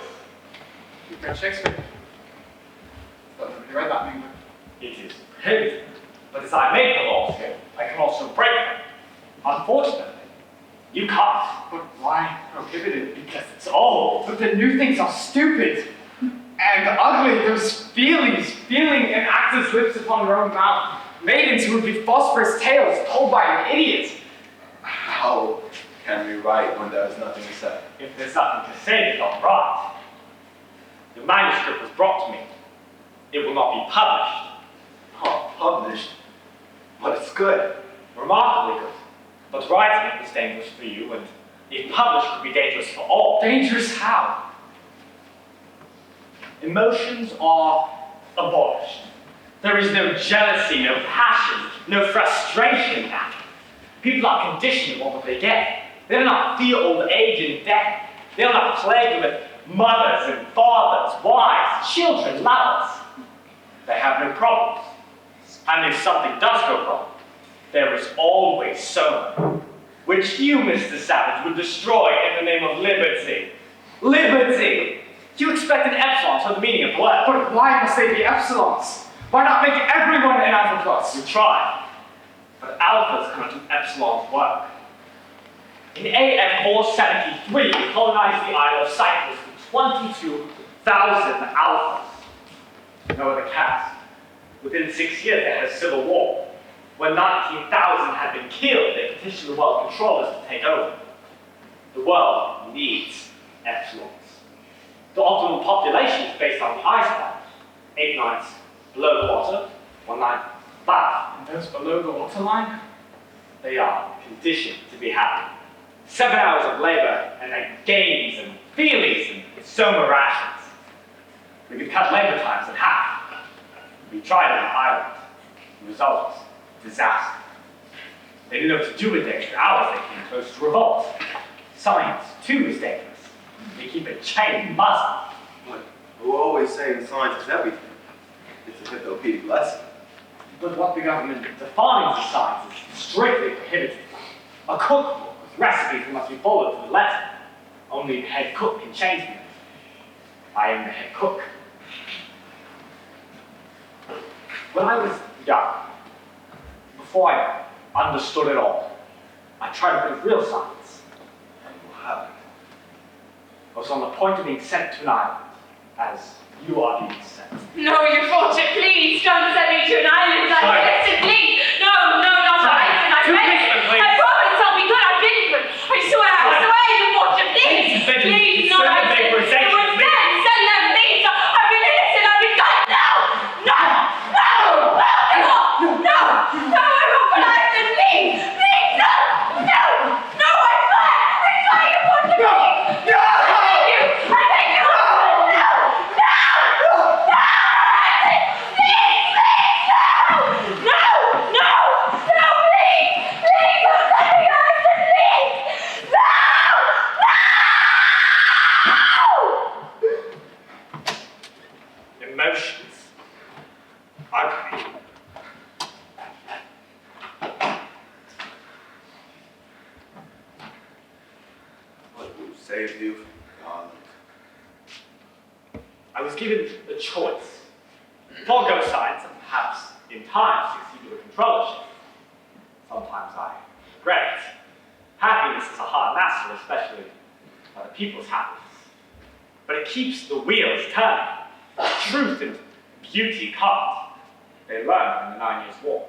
You've read Shakespeare? Thought nobody read that in England. It is prohibited, but as I make the laws here, I can also break them. Unfortunately, you can't. But why prohibited? Because it's old. But the new things are stupid and ugly. There's feeling in actors' lips upon their own mouth. Maidens who would be phosphorus tales told by an idiot. How can we write when there is nothing to say? If there's nothing to say, then don't write. The manuscript was brought to me. It will not be published. Oh, published? But it's good. Remarkably good. But writing it is dangerous for you, and if published, could be dangerous for all. Dangerous how? Emotions are abolished. There is no jealousy, no passion, no frustration now. People are conditioned to what they get. They do not fear old age and death. They are not plagued with mothers and fathers, wives, children, lovers. They have no problems. And if something does go wrong, there is always someone, which you, Mr. Savage, would destroy in the name of liberty. Liberty! You expect an epsilon to the meaning of the word. But why must they be epsilons? Why not make everyone an alpha plus? You try, but alphas cannot do epsilon's work. In AF 473, we colonized the isle of Cyprus with 22,000 alphas. No other caste. Within 6 years, they had a civil war. When 19,000 had been killed, they petitioned the world controllers to take over. The world needs epsilons. The optimal population is based on the ice band. 8 nights below the water, 1 night above. And those below the waterline? They are conditioned to be happy. 7 hours of labor, and then games and feelings and soma rations. We could cut labor times in half. We tried on the island. The result was disaster. They didn't know what to do with the extra hours. They came close to revolt. Science, too, is dangerous. They keep a chain buzzing. But we're always saying science is everything. It's a encyclopedic lesson. But what the government defines as science is strictly prohibited. A cookbook with recipes must be followed to the letter. Only the head cook can change them. I am the head cook. When I was young, before I understood it all, I tried to bring real science. And what happened? I was on the point of being sent to an island, as you are being sent. No, your fortune, please, don't send me to an island like Sorry. this, please. No, not Sorry. an island. I Two beg policemen, you. please. I promise I'll be good. I've been good. I swear, your fortune, please. Please, Please, send not them Iceland. vaporization, It was please. send them, please. I've been innocent. I've been good. No, I won't put Iceland, please. Please, no, I swear, your fortune, please. No. I beg you. Emotions. Ugly. What saved you from Garland? I was given a choice. Forgo science and perhaps in time succeed with a controllership. Sometimes I regret it. Happiness is a hard master, especially other people's happiness. But it keeps the wheels turning. Truth and beauty can't. They learned in the 9 Years' War.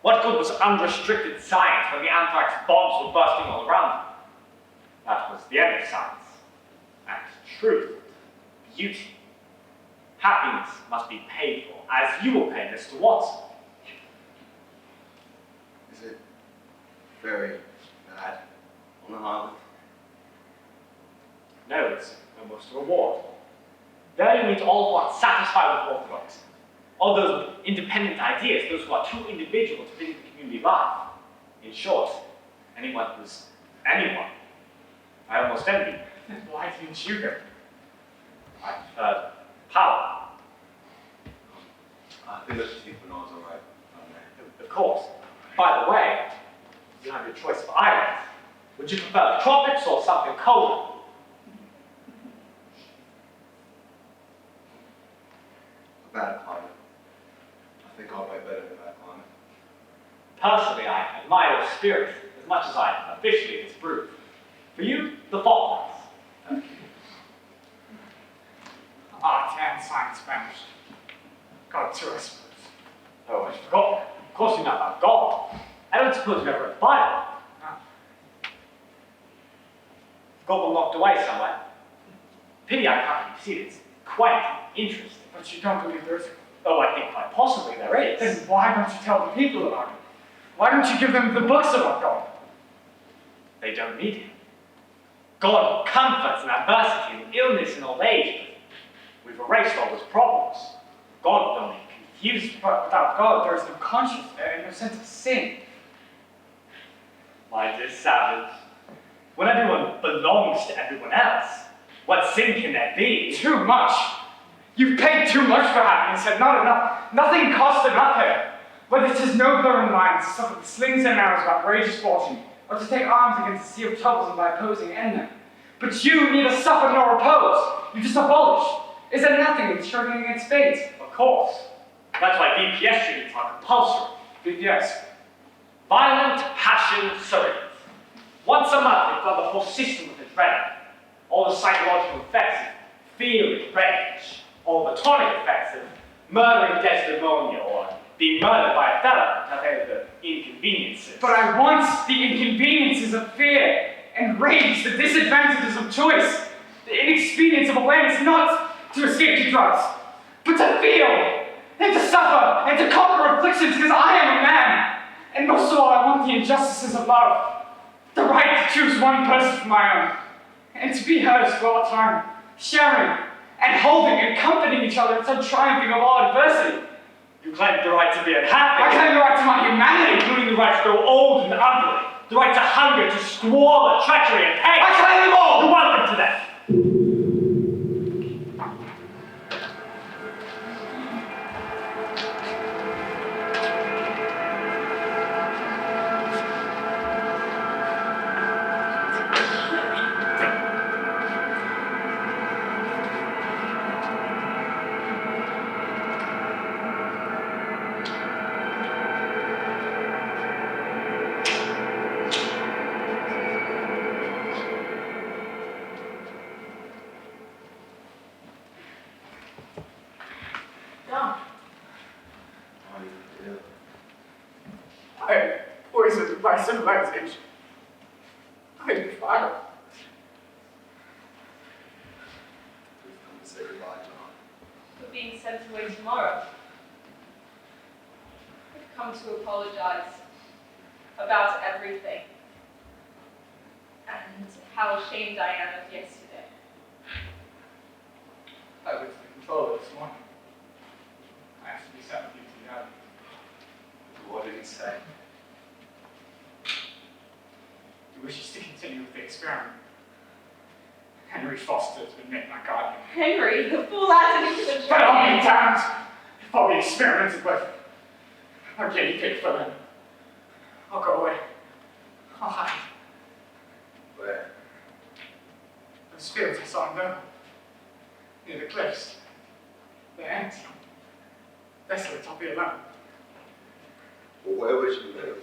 What good was unrestricted science when the anthrax bombs were bursting all around them? That was the end of science. And truth, beauty, happiness must be paid for, as you will pay, Mr. Watson. Is it very bad on the island? No, it's almost a reward. There you meet all who are satisfied with orthodoxy, all those with independent ideas, those who are too individual to fit into community life. In short, anyone who's anyone. I almost envy. Why didn't you go? I preferred power. I think let's just keep Bernard's alright. Of course. By the way, you have your choice of islands. Would you prefer the tropics or something colder? A bad climate. I think I'll write better than that climate. Personally, I admire your spirit as much as I officially disapprove. For you, the Falklands. Art and science vanished. God too, I suppose. Oh, I forgot. Of course you know about God. I don't suppose you ever read the Bible. No. God was locked away somewhere. Pity I can't see it. It's quite interesting. But you don't believe there's... Oh, I think quite possibly there is. Then why don't you tell the people about it? Why don't you give them the books about God? They don't need him. God comforts in adversity and illness and old age, but we've erased all those problems. God will only confuse you. But without God, there is no conscience and no sense of sin. My dear Savage, when everyone belongs to everyone else, What sin can that be? Too much. You've paid too much for happiness and not enough. Nothing costs enough here. Whether it is nobler in mind to suffer the slings and arrows of outrageous fortune, or to take arms against a sea of troubles and by opposing end them. But you neither suffer nor oppose. You just abolish. Is there nothing in struggling against fate? Of course. That's why VPS treatments are compulsory. VPS. Violent passion surrogates. Once a month, they flood the whole system with adrenaline. All the psychological effects of fear and rage. All the tonic effects of murdering Desdemona or being murdered by a fellow, nothing of the inconveniences. But I want the inconveniences of fear and rage, the disadvantages of choice, the inexperience of awareness, not to escape to drugs, but to feel, and to suffer, and to conquer afflictions, because I am a man. And most of all, I want the injustices of love, the right to choose one person for my own, and to be hers for all time, sharing, and holding, and comforting each other in some triumphing of all adversity. You claim the right to be unhappy. I claim the right to my humanity, including the right to grow old and ugly, the right to hunger, to squalor, treachery, and hate. I claim them all! You're welcome to that. I am poisoned by civilization. I defile. Please come to say goodbye, John. For being sent away tomorrow. I've come to apologize about everything. And how ashamed I am of yesterday. I was the controller this morning. I asked to be sent with you to the island. What did he say? He wishes to continue with the experiment. Henry Foster has been made my guardian. Henry, the fool added into the But how many drain. times if I'll be experimented with? I'll guinea pig for them. I'll go away. I'll hide. Where? Those fields I saw him go. Near the cliffs. They're empty. Desolate, I'll be alone. Well, where would you live?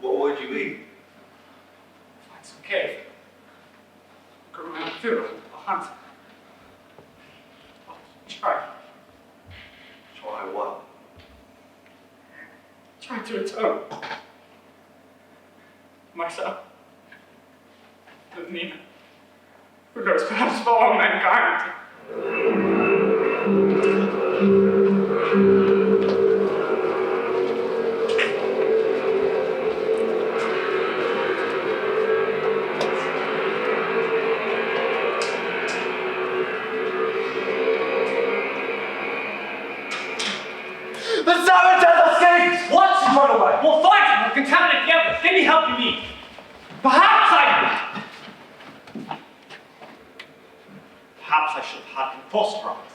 What would you eat? Find some cave. Go around the field. I'll hunt. I'll try. Try what? Try to atone. Myself. With Nina. Who knows, perhaps for all mankind. The Saracens escaped! What? Run away. We'll fight him. We'll contaminate the evidence. Any help you need. Perhaps I should have been fosterized.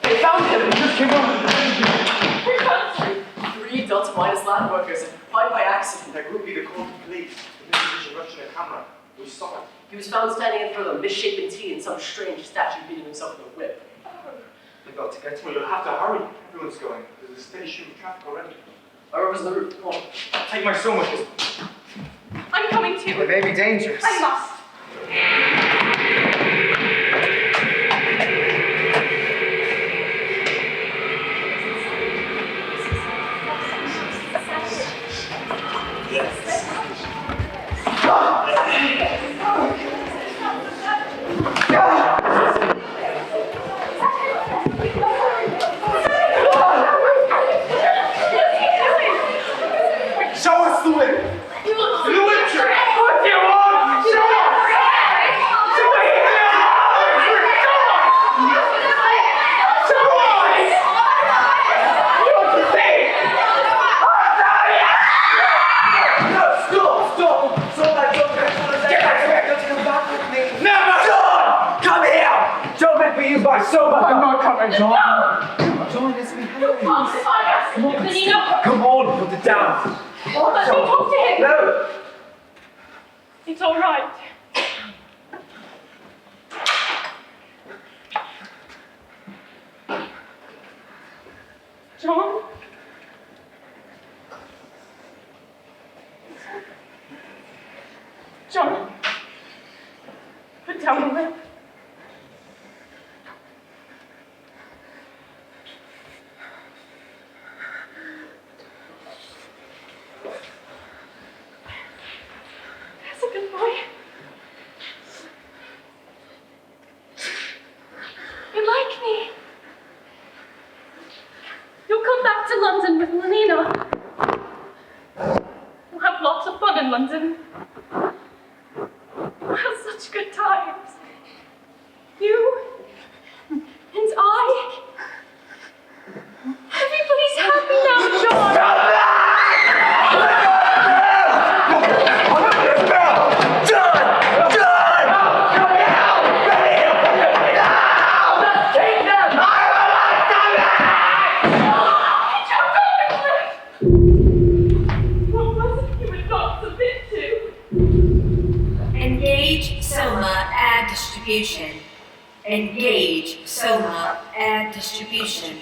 They found him and just came over. 3 Delta Minus lab workers and fight by accident. That would be the Corps of Police. The Mr. Russian camera. We saw it. He was found standing in front of a misshapen T in some strange statue beating himself with a whip. They've got to get to me. You'll have to hurry. Everyone's going. There's a steady stream of traffic already. Whoever's on the roof, come on. Take my soul with I'm coming too. It may be dangerous. I must. John, let's be happy. Menino, Come on, put it down. let me talk to him. No. It's all right. John? John? Put down the whip. That's a good boy. You like me? You'll come back to London with Lenina. We'll have lots of fun in London. We'll have such good times. You and I. Everybody's happy now, John. What was it you would not submit to? Engage Soma ad distribution. Engage Soma ad distribution.